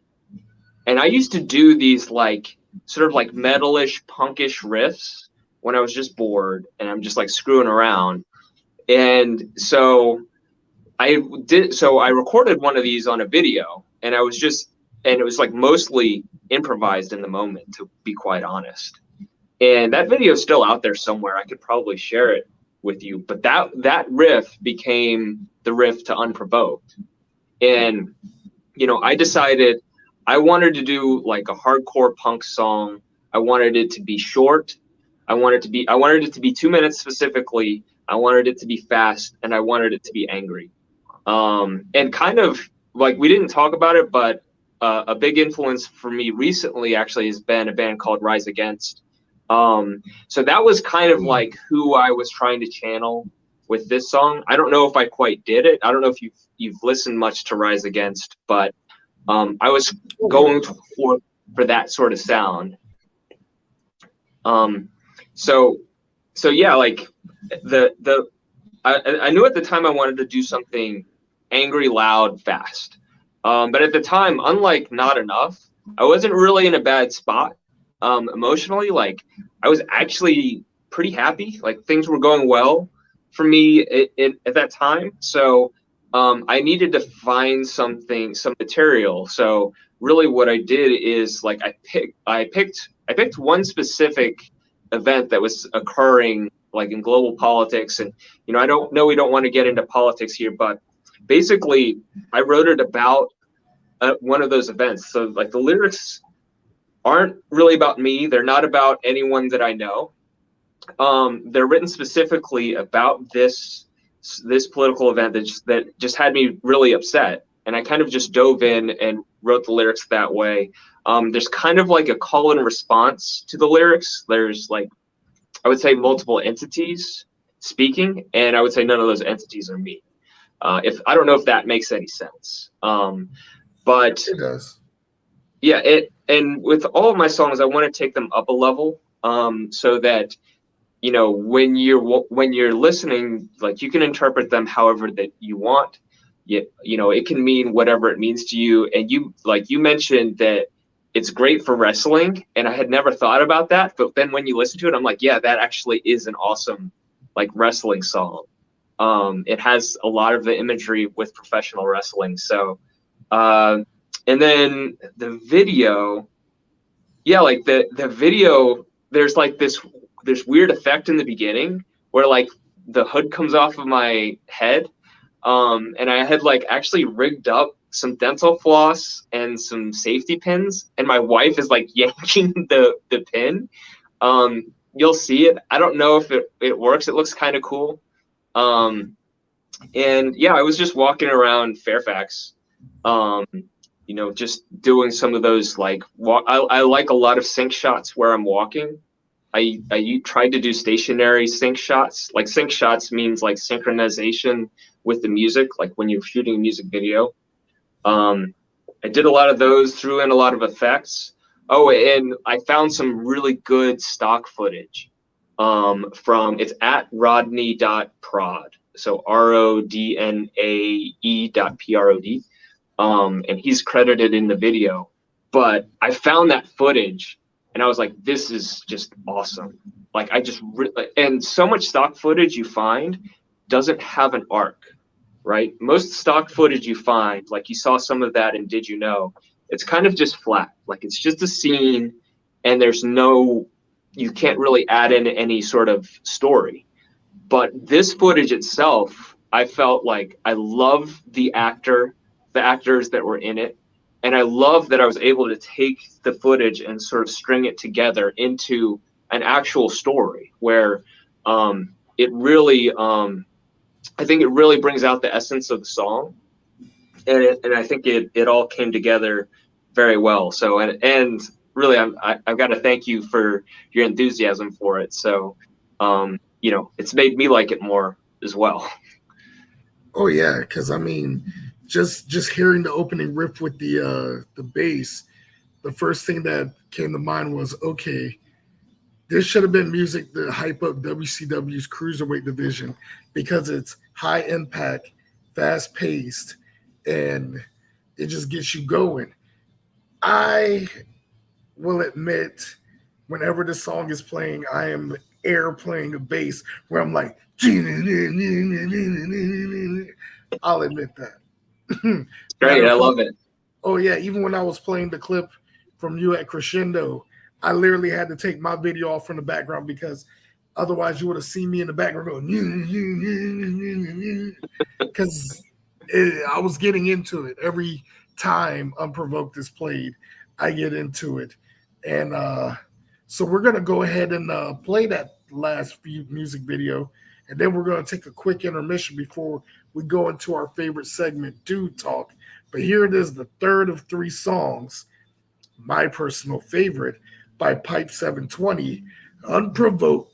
And I used to do these, like, sort of like metalish, punkish riffs when I was just bored and I'm just like screwing around. And so I recorded one of these on a video, and it was like mostly improvised in the moment, to be quite honest. And that video is still out there somewhere. I could probably share it with you. But that riff became the riff to Unprovoked. And, I decided I wanted to do like a hardcore punk song. I wanted it to be short. I wanted it to be 2 minutes specifically. I wanted it to be fast, and I wanted it to be angry. And kind of like, we didn't talk about it, but a big influence for me recently actually has been a band called Rise Against. So that was kind of like who I was trying to channel with this song. I don't know if I quite did it. I don't know if you've listened much to Rise Against, but I was going for that sort of sound. So yeah, like I knew at the time I wanted to do something angry, loud, fast. But at the time, unlike Not Enough, I wasn't really in a bad spot emotionally. Like, I was actually pretty happy. Like, things were going well for me at that time. So I needed to find some material. So really what I did is, like, I picked one specific event that was occurring, like, in global politics. And, I don't know, we don't want to get into politics here, but basically I wrote it about one of those events. So, like, the lyrics aren't really about me. They're not about anyone that I know. They're written specifically about this political event that just had me really upset. And I kind of just dove in and wrote the lyrics that way. There's kind of like a call and response to the lyrics. There's, like, I would say, multiple entities speaking, and I would say none of those entities are me. If I don't know if that makes any sense. But It does. yeah, and with all of my songs, I want to take them up a level, so that, when you're listening, like, you can interpret them however that you want. It can mean whatever it means to you. And you mentioned that it's great for wrestling, and I had never thought about that. But then when you listen to it, I'm like, yeah, that actually is an awesome, like, wrestling song. It has a lot of the imagery with professional wrestling. So, and then the video, yeah, like the video, there's like this weird effect in the beginning where, like, the hood comes off of my head. And I had, like, actually rigged up some dental floss and some safety pins, and my wife is, like, yanking the pin. You'll see it. I don't know if it works. It looks kind of cool. And yeah, I was just walking around Fairfax, just doing some of those like I like a lot of sync shots where I'm walking. I tried to do stationary sync shots. Like sync shots means like synchronization with the music, like when you're shooting a music video. I did a lot of those, threw in a lot of effects. Oh, and I found some really good stock footage from it's at rodney.prod. So RODNAE.PROD. And he's credited in the video. But I found that footage and I was like, this is just awesome. Like and so much stock footage you find doesn't have an arc, right? Most stock footage you find, like you saw some of that in Did You Know, it's kind of just flat. Like it's just a scene and you can't really add in any sort of story. But this footage itself, I felt like I love the actors that were in it. And I love that I was able to take the footage and sort of string it together into an actual story where it really, I think it really brings out the essence of the song. And I think it all came together very well. So, and really, I've got to thank you for your enthusiasm for it. So, it's made me like it more as well. Oh yeah, because I mean, just hearing the opening riff with the bass, the first thing that came to mind was, okay, this should have been music to hype up WCW's cruiserweight division because it's high impact, fast paced, and it just gets you going. I will admit, whenever the song is playing, I am air playing a bass where I'm like, I'll admit that. Great, I love it. Oh yeah, even when I was playing the clip from you at Crescendo, I literally had to take my video off from the background because otherwise you would have seen me in the background going because I was getting into it every time Unprovoked is played. I get into it, and so we're gonna go ahead and play that last music video, and then we're gonna take a quick intermission before we go into our favorite segment, Dude Talk. But here it is, the third of 3 songs, my personal favorite, by Pype720, Unprovoked.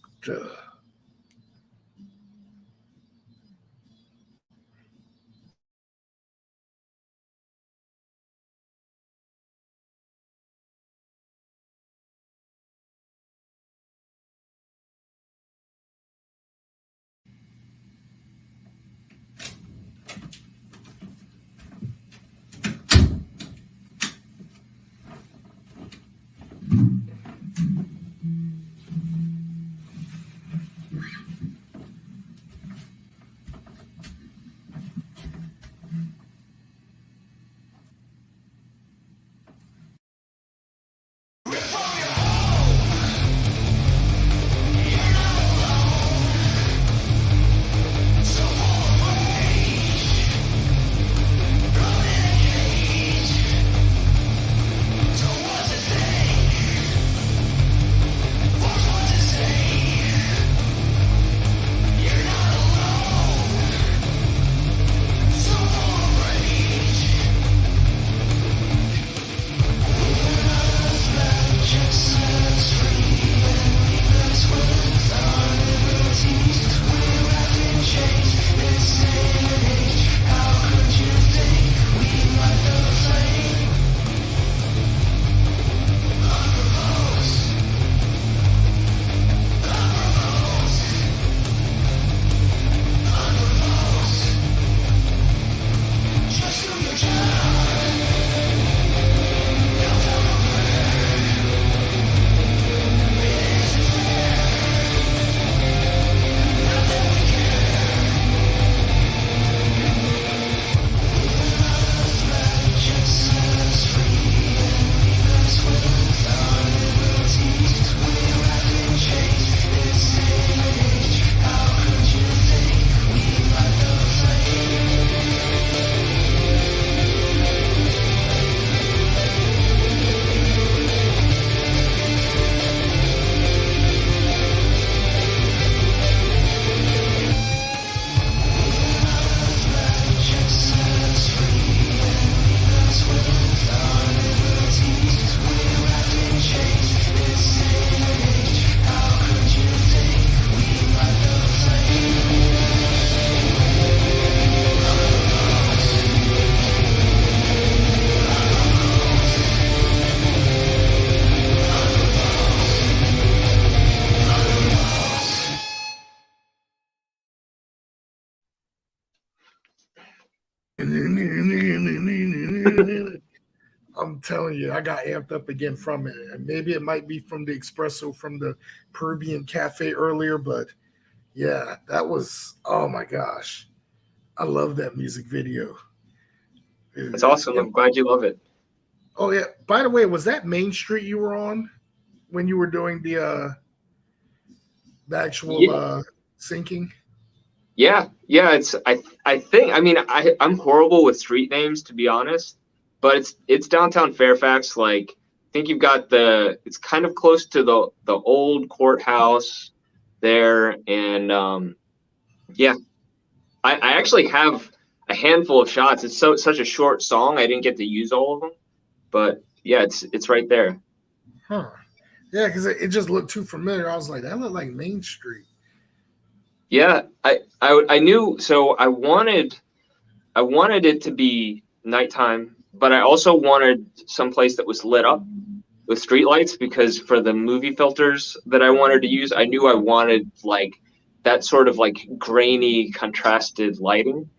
I'm telling you, I got amped up again from it. And maybe it might be from the espresso from the Peruvian cafe earlier, but yeah, that was, oh my gosh. I love that music video. It's awesome. I'm glad you love it. Oh yeah. By the way, was that Main Street you were on when you were doing the actual syncing? Yeah. It's I think, I mean, I'm horrible with street names, to be honest, but it's downtown Fairfax. Like, I think you've got it's kind of close to the old courthouse there, and yeah, I actually have a handful of shots. It's such a short song, I didn't get to use all of them, but yeah, it's right there. Huh. Yeah, because it just looked too familiar. I was like, that looked like Main Street. Yeah, I knew. So I wanted it to be nighttime, but I also wanted some place that was lit up with streetlights, because for the movie filters that I wanted to use, I knew I wanted like that sort of like grainy, contrasted lighting.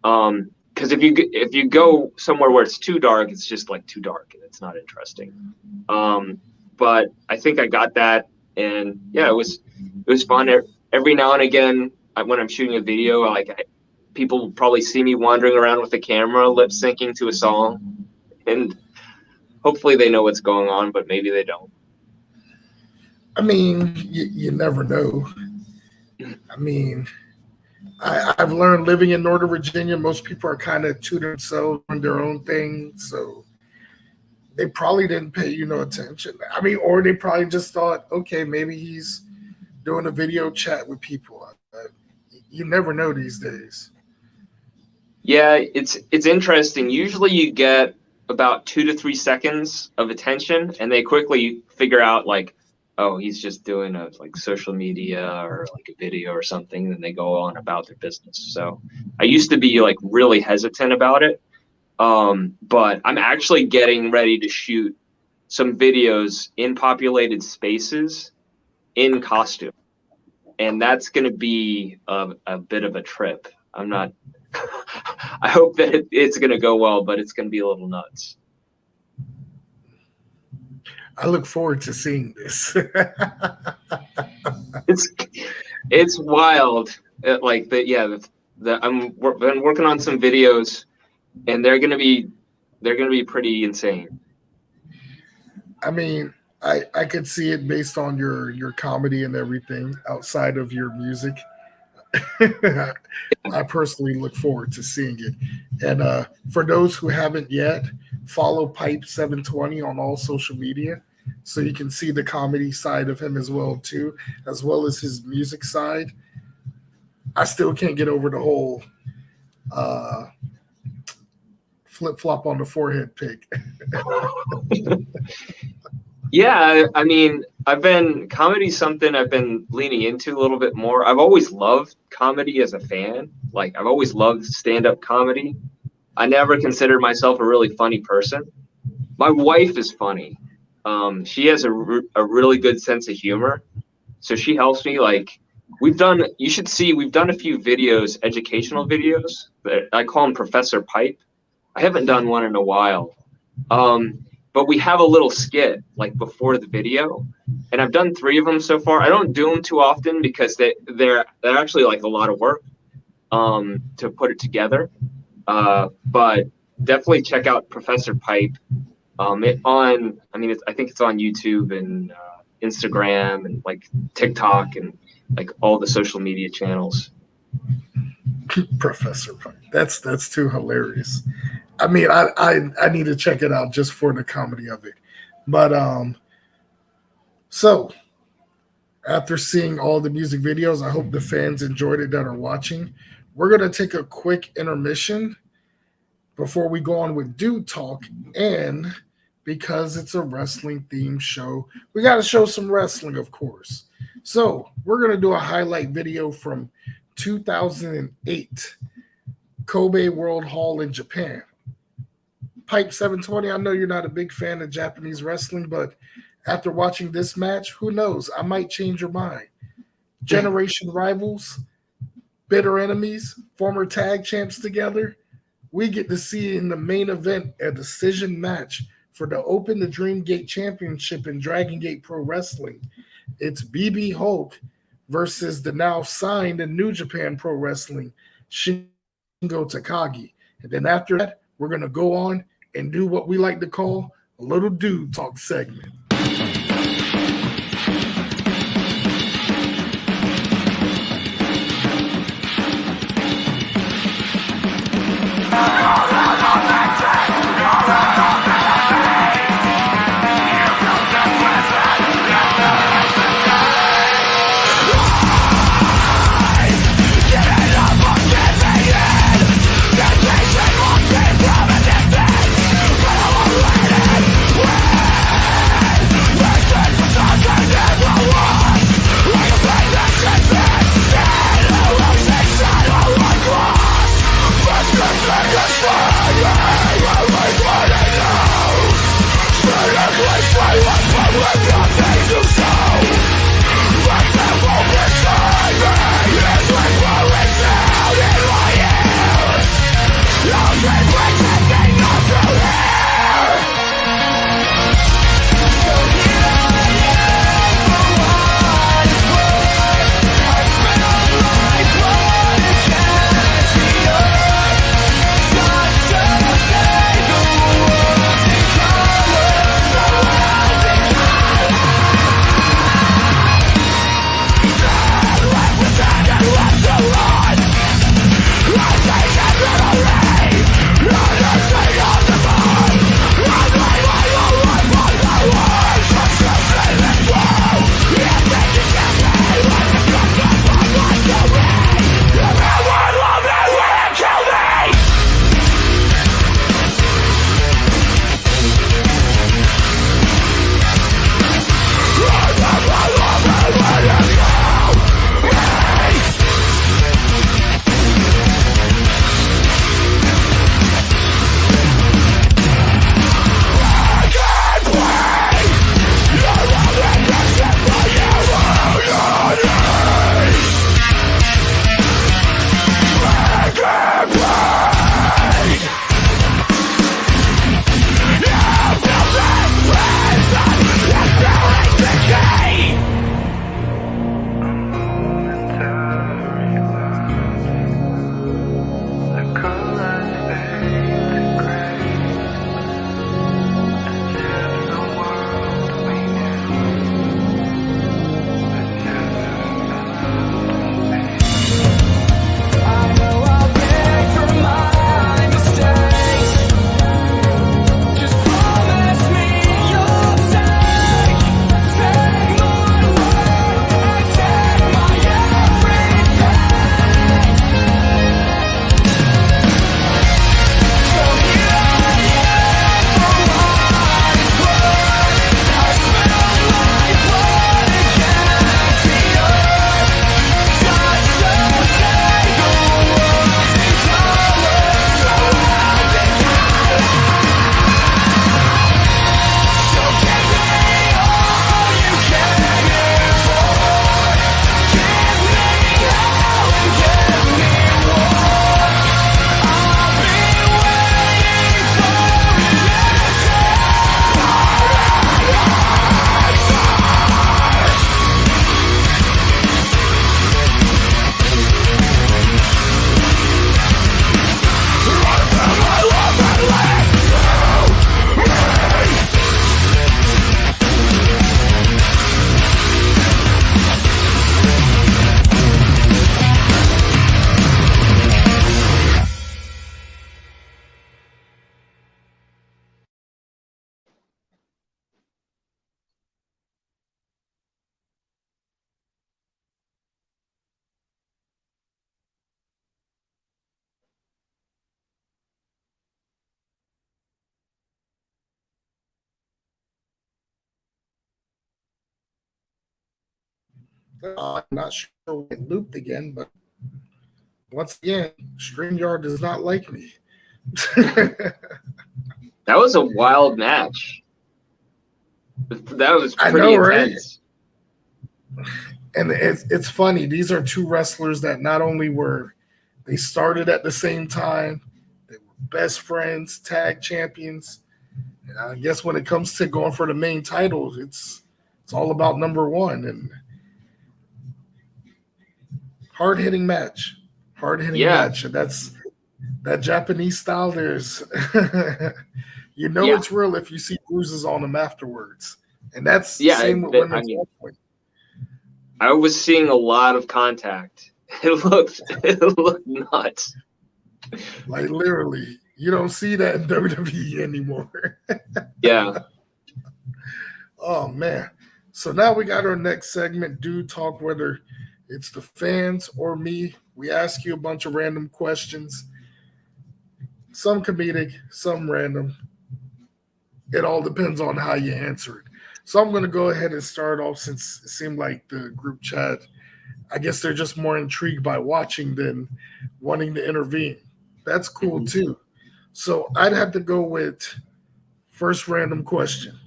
Because if you go somewhere where it's too dark, it's just like too dark and it's not interesting. But I think I got that, and yeah, it was fun. Every now and again, when I'm shooting a video, people probably see me wandering around with the camera, lip syncing to a song, and hopefully they know what's going on, but maybe they don't. I mean, you never know. I mean, I've learned living in Northern Virginia, most people are kind of to themselves on their own thing, so they probably didn't pay you no attention. I mean, or they probably just thought, okay, maybe he's doing a video chat with people. You never know these days. Yeah, it's interesting. Usually you get about 2 to 3 seconds of attention, and they quickly figure out like, oh, he's just doing a like social media or like a video or something, and they go on about their business. So I used to be like really hesitant about it, but I'm actually getting ready to shoot some videos in populated spaces in costume, and that's going to be a bit of a trip. I'm not I hope that it's going to go well, but it's going to be a little nuts. I look forward to seeing this. It's wild. Been working on some videos, and they're going to be pretty insane. I mean, I could see it based on your comedy and everything outside of your music. I personally look forward to seeing it. And for those who haven't yet, follow Pype720 on all social media so you can see the comedy side of him as well too, as well as his music side. I still can't get over the whole flip-flop on the forehead pic. Yeah, I mean, comedy's something I've been leaning into a little bit more. I've always loved comedy as a fan. Like, I've always loved stand-up comedy. I never considered myself a really funny person. My wife is funny. She has a really good sense of humor. So she helps me. Like, we've done a few videos, educational videos. That I call them Professor Pype. I haven't done one in a while. But we have a little skit like before the video, and I've done 3 of them so far. I don't do them too often because they're actually like a lot of work to put it together. But definitely check out Professor Pype. I think it's on YouTube and Instagram and like TikTok and like all the social media channels. Professor Pype. That's too hilarious. I mean, I need to check it out just for the comedy of it. But so after seeing all the music videos, I hope the fans enjoyed it that are watching. We're gonna take a quick intermission before we go on with Dude Talk, and because it's a wrestling themed show, we got to show some wrestling, of course. So we're gonna do a highlight video from 2008 Kobe World Hall in Japan. Pype720, I know you're not a big fan of Japanese wrestling, but after watching this match, who knows? I might change your mind. Generation rivals, bitter enemies, former tag champs together. we get to see in the main event a decision match for the Open the Dream Gate Championship in Dragon Gate Pro Wrestling. It's BB Hulk versus the now signed in New Japan Pro Wrestling, Shingo Takagi. And then after that, we're going to go on and do what we like to call a little dude talk segment. I'm not sure it looped again, but once again, StreamYard does not like me. That was a wild match. That was pretty know, right? intense. And it's funny. These are two wrestlers that not only were they started at the same time, they were best friends, tag champions. I guess when it comes to going for the main titles, it's all about number one and hard hitting match. Hard hitting Yeah. match. And that's that Japanese style. There's you know Yeah. it's real if you see bruises on them afterwards. And that's the Yeah, same with I women's mean- wrestling. I was seeing a lot of contact. It looked nuts. Like literally, you don't see that in WWE anymore. Yeah. Oh man. So now we got our next segment, Dude Talk, whether it's the fans or me. We ask you a bunch of random questions. Some comedic, some random. It all depends on how you answer it. So I'm going to go ahead and start off since it seemed like the group chat, I guess they're just more intrigued by watching than wanting to intervene. That's cool too. So I'd have to go with first random question.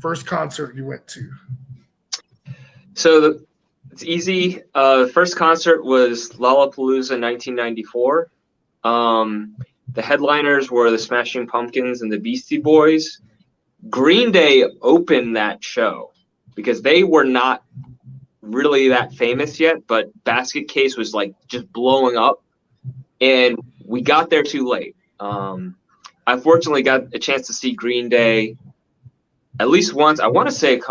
First concert you went to. So it's easy. First concert was Lollapalooza 1994. The headliners were the Smashing Pumpkins and the Beastie Boys. Green Day opened that show because they were not really that famous yet, but Basket Case was like just blowing up, and we got there too late. I fortunately got a chance to see Green Day at least once. I want to say,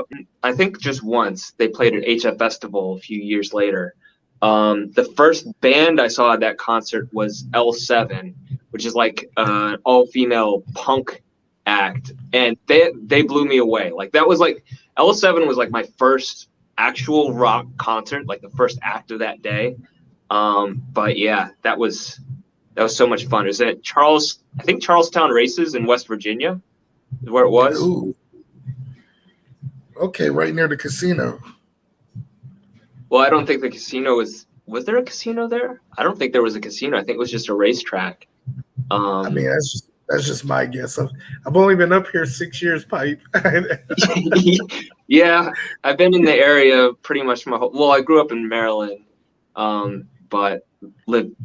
I think just once. They played at HF Festival a few years later. The first band I saw at that concert was L7, which is like an all-female punk act, and they blew me away. Like that was like L7 was like my first actual rock concert, like the first act of that day. But yeah, that was so much fun. It was at Charlestown Races in West Virginia is where it was. Ooh. Okay, right near the casino. Well, I don't think the casino was there a casino there? I don't think there was a casino. I think it was just a racetrack. I mean, that's just my guess. I've only been up here 6 years, Pipe. Yeah, I've been in the area pretty much my whole. Well, I grew up in Maryland, but lived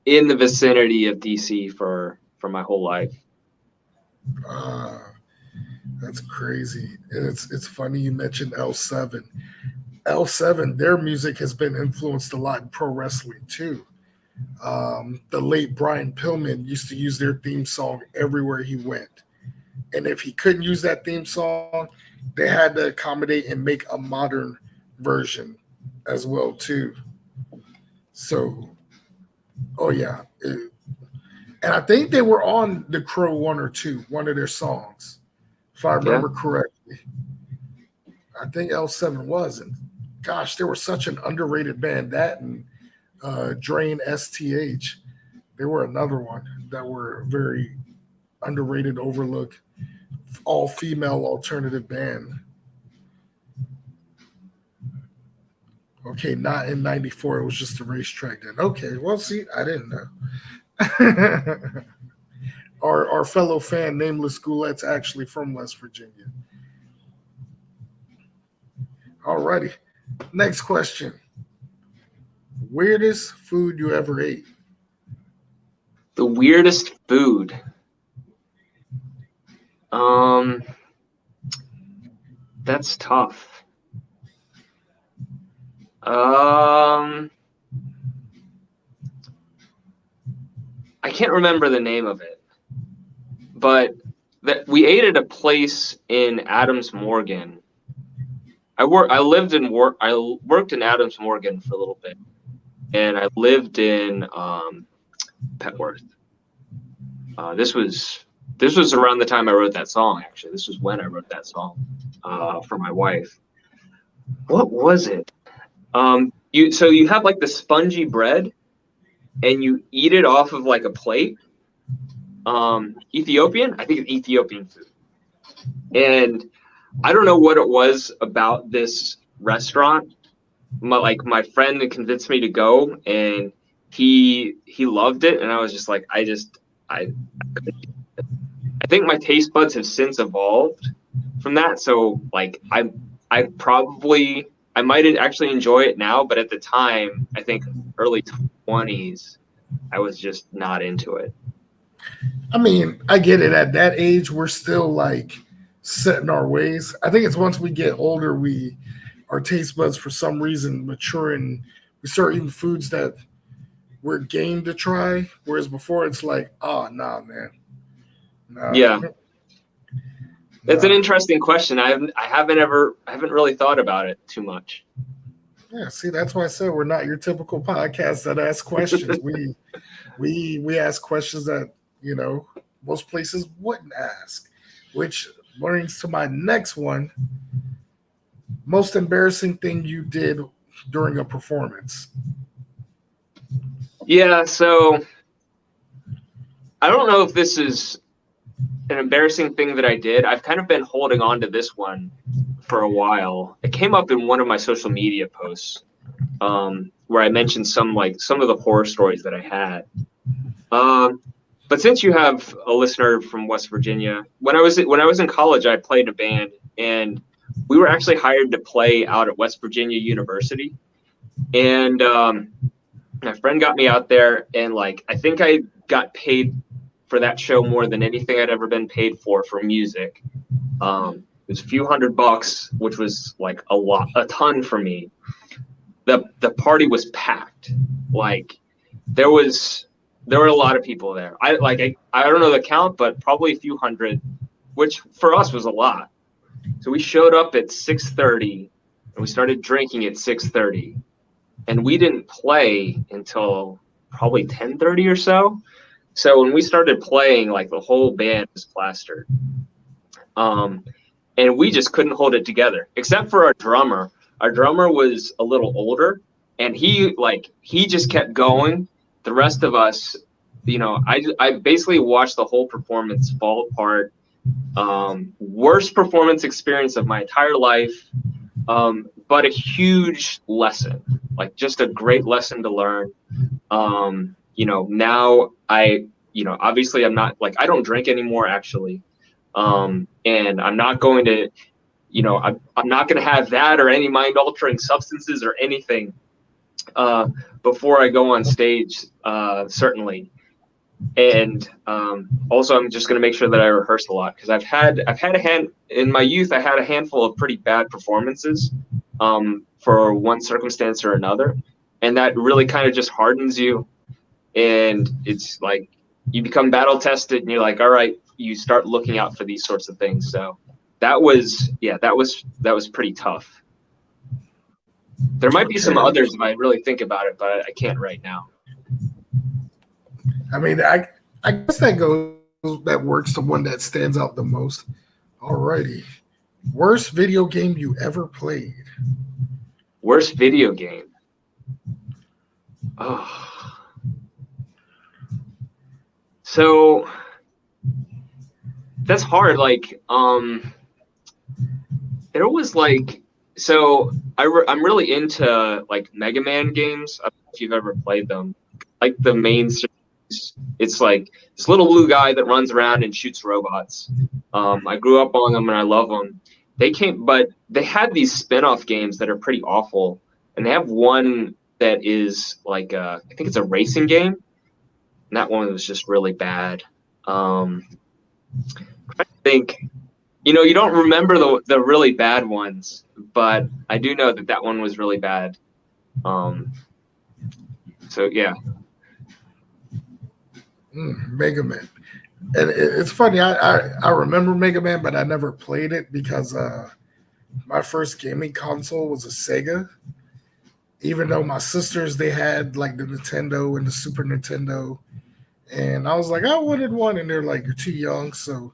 in the vicinity of DC for my whole life. That's crazy. And it's funny you mentioned L7. L7, their music has been influenced a lot in pro wrestling too. The late Brian Pillman used to use their theme song everywhere he went. And if he couldn't use that theme song, they had to accommodate and make a modern version as well too. So, oh yeah. And I think they were on The Crow 1 or 2, one of their songs, if I remember correctly. I think L7 was. And gosh, they were such an underrated band. That and Drain STH. They were another one that were very underrated, overlooked, all-female alternative band. Okay, not in 94. It was just a racetrack then. Okay, well, see, I didn't know. Our fellow fan, Nameless Goulette's actually from West Virginia. All righty. Next question. Weirdest food you ever ate? The weirdest food. That's tough. I can't remember the name of it, but we ate at a place in Adams Morgan. I worked in Adams Morgan for a little bit, and I lived in Petworth. This was around the time I wrote that song. Actually, this was when I wrote that song for my wife. What was it? You have like the spongy bread, and you eat it off of like a plate. Ethiopian? I think it's Ethiopian food. And I don't know what it was about this restaurant. My friend convinced me to go, and he loved it, and I was just like, I think my taste buds have since evolved from that. So like I might actually enjoy it now, but at the time, I think early 20s, I was just not into it. I mean, I get it. At that age, we're still like set in our ways. I think it's once we get older, our taste buds for some reason mature and we start eating foods that we're game to try. Whereas before, it's like, oh, nah, man. Nah. Yeah. It's an Nah. interesting question. I haven't really thought about it too much. Yeah, see, that's why I said we're not your typical podcast that ask questions. we ask questions that, most places wouldn't ask, which brings to my next one. Most embarrassing thing you did during a performance. Yeah, so I don't know if this is an embarrassing thing that I did. I've kind of been holding on to this one for a while. It came up in one of my social media posts, where I mentioned some of the horror stories that I had. But since you have a listener from West Virginia, when I was in college, I played in a band, and we were actually hired to play out at West Virginia University. And my friend got me out there, and I think I got paid for that show more than anything I'd ever been paid for music. It was a few $100, which was a ton for me. The party was packed. There were a lot of people there. I don't know the count, but probably a few hundred, which for us was a lot. So we showed up at 6:30 and we started drinking at 6:30, and we didn't play until probably 10:30 or so. So when we started playing, the whole band was plastered. And we just couldn't hold it together, except for our drummer. Our drummer was a little older, and he just kept going. The rest of us, I basically watched the whole performance fall apart. Worst performance experience of my entire life, but a huge lesson, just a great lesson to learn. Now obviously I'm not I don't drink anymore, actually. And I'm not going to, I'm not going to have that or any mind altering substances or anything before I go on stage, certainly. And also I'm just going to make sure that I rehearse a lot, because I've had in my youth, I had a handful of pretty bad performances for one circumstance or another. And that really kind of just hardens you. And it's you become battle tested, and you're all right, you start looking out for these sorts of things. So that was pretty tough. There might be some others if I really think about it, but I can't right now. I mean, I guess that works to one that stands out the most. Alrighty. Worst video game you ever played? Worst video game? Oh. So that's hard. There was so I'm really into Mega Man games. I don't know if you've ever played them. The main series, it's this little blue guy that runs around and shoots robots. I grew up on them and I love them. But they had these spin-off games that are pretty awful, and they have one that is I think it's a racing game. And that one was just really bad. I think, you don't remember the really bad ones, but I do know that one was really bad. So yeah. Mega Man. And it's funny, I remember Mega Man, but I never played it because my first gaming console was a Sega. Even though my sisters, they had the Nintendo and the Super Nintendo. And I was I wanted one. And they're you're too young. So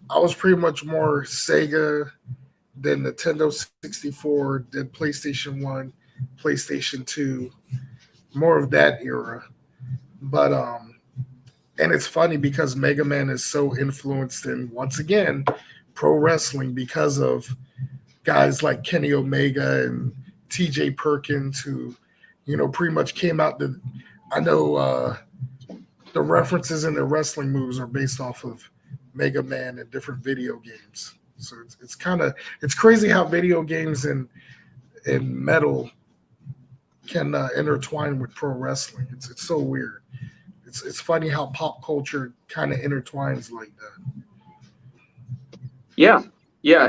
I was pretty much more Sega, then Nintendo 64, then PlayStation 1, PlayStation 2, more of that era. But, and it's funny because Mega Man is so influenced in, once again, pro wrestling because of guys like Kenny Omega and TJ Perkins, who, pretty much came out I know the references in the wrestling moves are based off of Mega Man and different video games. So it's crazy how video games and metal can intertwine with pro wrestling. It's so weird. it's funny how pop culture kind of intertwines like that. Yeah, yeah.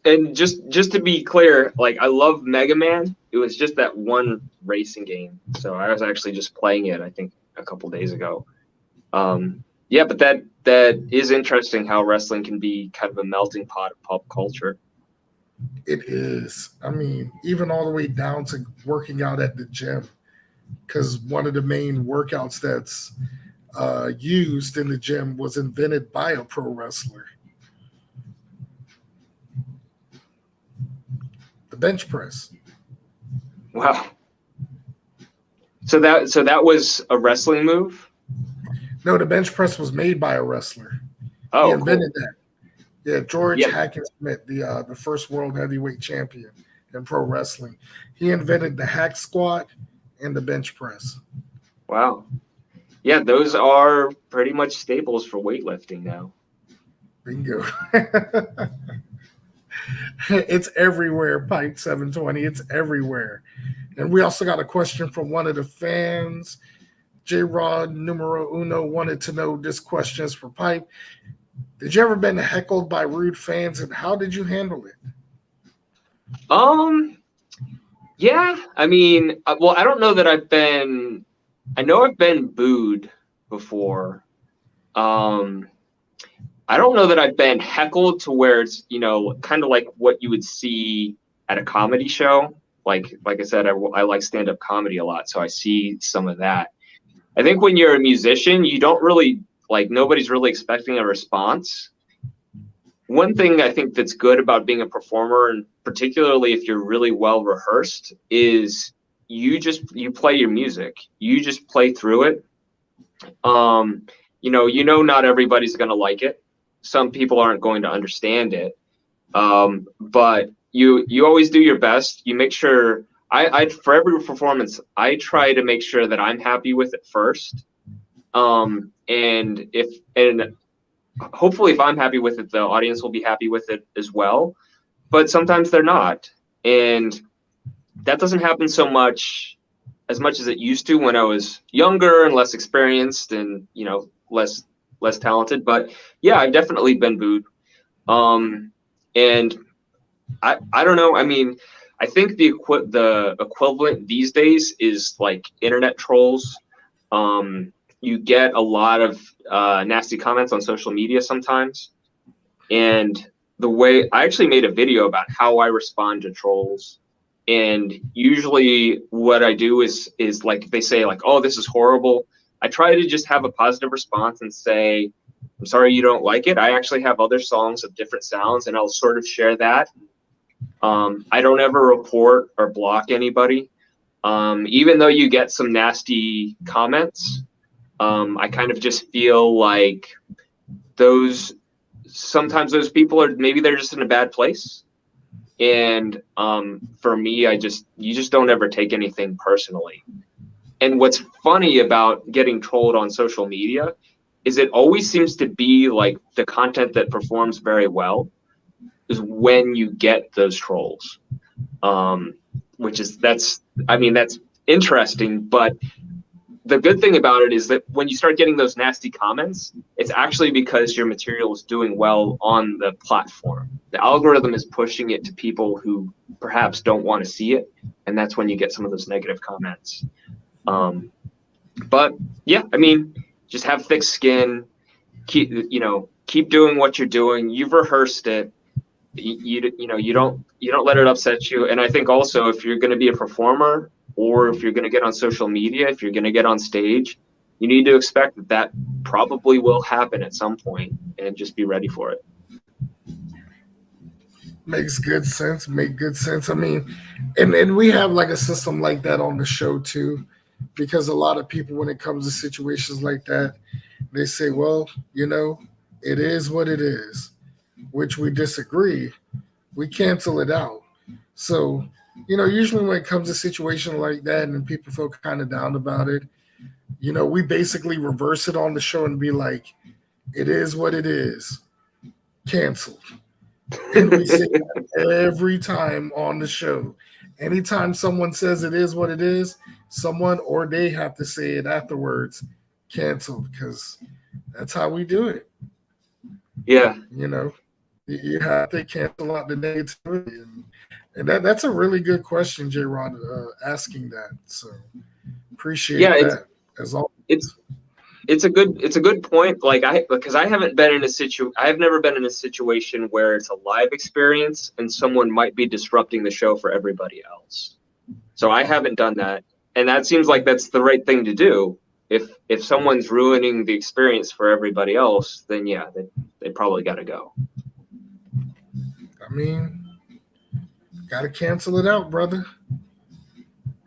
And just to be clear, like I love Mega Man. It was just that one racing game. So I was actually just playing it, I think, a couple days ago. Yeah, but that is interesting how wrestling can be kind of a melting pot of pop culture. It is. I mean, even all the way down to working out at the gym, because one of the main workouts that's used in the gym was invented by a pro wrestler. The bench press. Wow. So that was a wrestling move? No, the bench press was made by a wrestler. He Oh, invented cool. that. Yeah, George Yeah. Hackett-Smith, the first world heavyweight champion in pro wrestling. He invented the hack squat and the bench press. Wow. Yeah, those are pretty much staples for weightlifting now. Bingo. It's everywhere, Pype720. It's everywhere. And we also got a question from one of the fans. J-Rod Numero Uno wanted to know this question is for Pipe. Did you ever been heckled by rude fans, and how did you handle it? Yeah, I mean, well, I don't know that I know I've been booed before. I don't know that I've been heckled to where it's, kind of like what you would see at a comedy show. Like I said, I like stand-up comedy a lot, so I see some of that. I think when you're a musician, you don't really, nobody's really expecting a response. One thing I think that's good about being a performer, and particularly if you're really well rehearsed, is you play your music. You just play through it. Not everybody's going to like it. Some people aren't going to understand it. But you always do your best. You make sure I for every performance, I try to make sure that I'm happy with it first. And hopefully if I'm happy with it, the audience will be happy with it as well. But sometimes they're not. And that doesn't happen as much as it used to when I was younger and less experienced and, less talented. But yeah, I've definitely been booed. And I don't know. I mean, I think the equivalent these days is like internet trolls. You get a lot of nasty comments on social media sometimes. And the way I actually made a video about how I respond to trolls. And usually what I do is like, if they say like, oh, this is horrible, I try to just have a positive response and say, I'm sorry you don't like it. I actually have other songs of different sounds, and I'll sort of share that. I don't ever report or block anybody. Even though you get some nasty comments, I kind of just feel like sometimes those people they're just in a bad place. And for me, you just don't ever take anything personally. And what's funny about getting trolled on social media is it always seems to be like the content that performs very well is when you get those trolls, that's interesting. But the good thing about it is that when you start getting those nasty comments, it's actually because your material is doing well on the platform. The algorithm is pushing it to people who perhaps don't want to see it, and that's when you get some of those negative comments. But yeah, I mean, just have thick skin, keep doing what you're doing. You've rehearsed it. You don't let it upset you. And I think also if you're going to be a performer, or if you're going to get on social media, if you're going to get on stage, you need to expect that probably will happen at some point, and just be ready for it. Makes good sense. I mean, and we have like a system like that on the show too, because a lot of people, when it comes to situations like that, they say, well, it is what it is, which we disagree. We cancel it out. So, usually when it comes to a situation like that and people feel kind of down about it, we basically reverse it on the show and be like, it is what it is. Canceled. And we say that every time on the show. Anytime someone says it is what it is, someone or they have to say it afterwards, canceled because that's how we do it. Yeah. You know, you have to cancel out the negativity, and that's a really good question, J. Rod, asking that. So appreciate Yeah, that as always. it's a good point. Like because I haven't been in I've never been in a situation where it's a live experience and someone might be disrupting the show for everybody else. So I haven't done that, and that seems like that's the right thing to do. If someone's ruining the experience for everybody else, then yeah, they probably got to go. I mean, got to cancel it out, brother.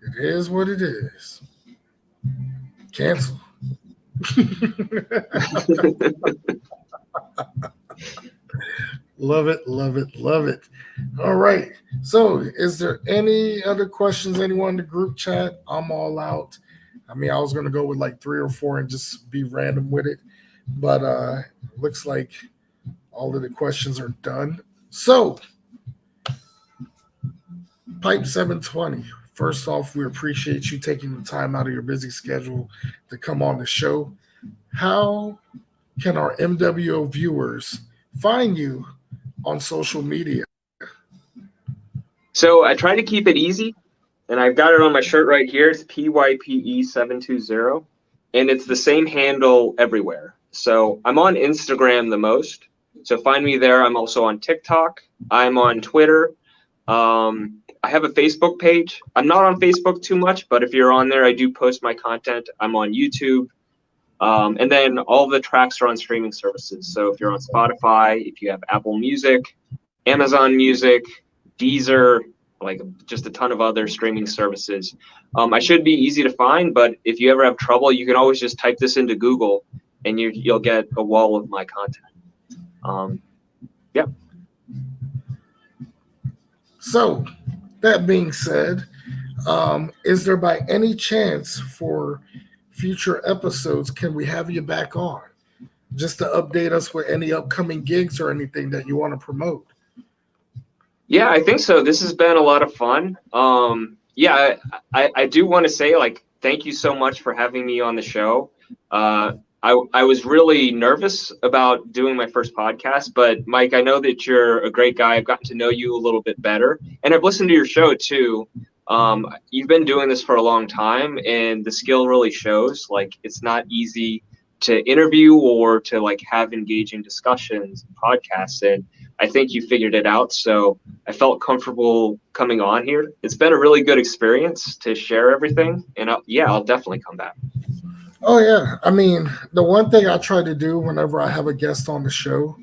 It is what it is. Cancel. Love it, love it, love it. All right. So, is there any other questions? Anyone in the group chat? I'm all out. I mean, I was going to go with like 3 or 4 and just be random with it, but looks like all of the questions are done. So, Pype720. First off, we appreciate you taking the time out of your busy schedule to come on the show. How can our mWo viewers find you on social media? So I try to keep it easy, and I've got it on my shirt right here. It's Pype720, and it's the same handle everywhere. So I'm on Instagram the most. So find me there. I'm also on TikTok. I'm on Twitter. I have a Facebook page. I'm not on Facebook too much, but if you're on there, I do post my content. I'm on YouTube. And then all the tracks are on streaming services. So if you're on Spotify, if you have Apple Music, Amazon Music, Deezer, like just a ton of other streaming services. I should be easy to find, but if you ever have trouble, you can always just type this into Google and you'll get a wall of my content. Yeah. So, that being said, is there by any chance for future episodes, can we have you back on just to update us with any upcoming gigs or anything that you want to promote? Yeah, I think so. This has been a lot of fun. Yeah, I do want to say, like, thank you so much for having me on the show. I was really nervous about doing my first podcast, but Mike, I know that you're a great guy. I've gotten to know you a little bit better, and I've listened to your show too. You've been doing this for a long time, and the skill really shows. Like, it's not easy to interview or to like have engaging discussions, podcasts, and I think you figured it out. So I felt comfortable coming on here. It's been a really good experience to share everything, and I'll definitely come back. Oh yeah, I mean, the one thing I try to do whenever I have a guest on the show,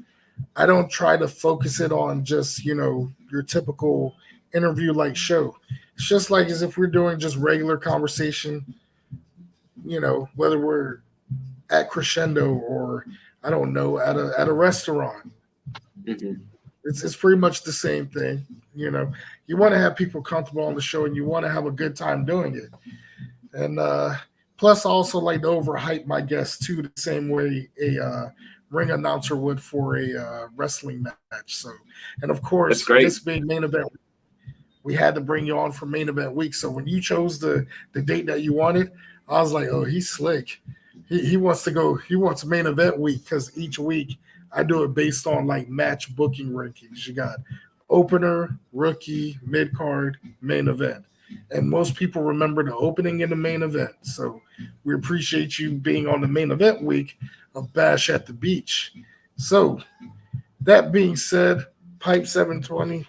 I don't try to focus it on just, your typical interview like show. It's just like as if we're doing just regular conversation, whether we're at Crescendo or I don't know, at a restaurant. Mm-hmm. It's pretty much the same thing. You want to have people comfortable on the show and you want to have a good time doing it. And plus, I also like to overhype my guests too, the same way a ring announcer would for a wrestling match. So, and of course, this being main event, we had to bring you on for main event week. So when you chose the date that you wanted, I was like, oh, he's slick. He wants to go. He wants main event week because each week I do it based on like match booking rankings. You got opener, rookie, mid card, main event. And most people remember the opening and the main event. So we appreciate you being on the main event week of Bash at the Beach. So that being said, Pype720,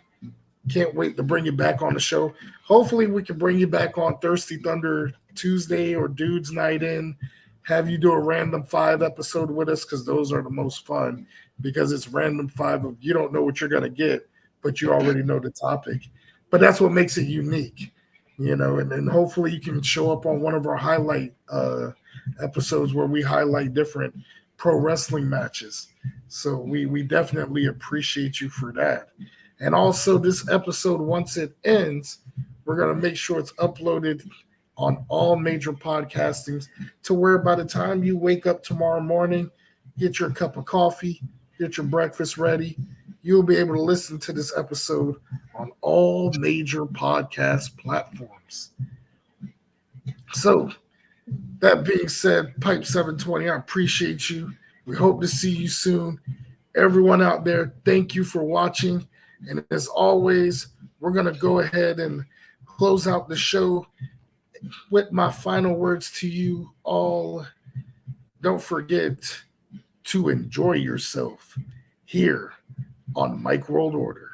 can't wait to bring you back on the show. Hopefully we can bring you back on Thirsty Thunder Tuesday or Dudes Night In, have you do a random 5 episode with us because those are the most fun because it's random 5 of you don't know what you're going to get, but you already know the topic. But that's what makes it unique. And hopefully you can show up on one of our highlight episodes where we highlight different pro wrestling matches. So we definitely appreciate you for that. And also this episode, once it ends, we're going to make sure it's uploaded on all major podcastings to where by the time you wake up tomorrow morning, get your cup of coffee, get your breakfast ready, you'll be able to listen to this episode on all major podcast platforms. So That being said, Pype720, I appreciate you. We hope to see you soon. Everyone out there, thank you for watching. And as always, we're going to go ahead and close out the show with my final words to you all. Don't forget to enjoy yourself here on Mike World Order.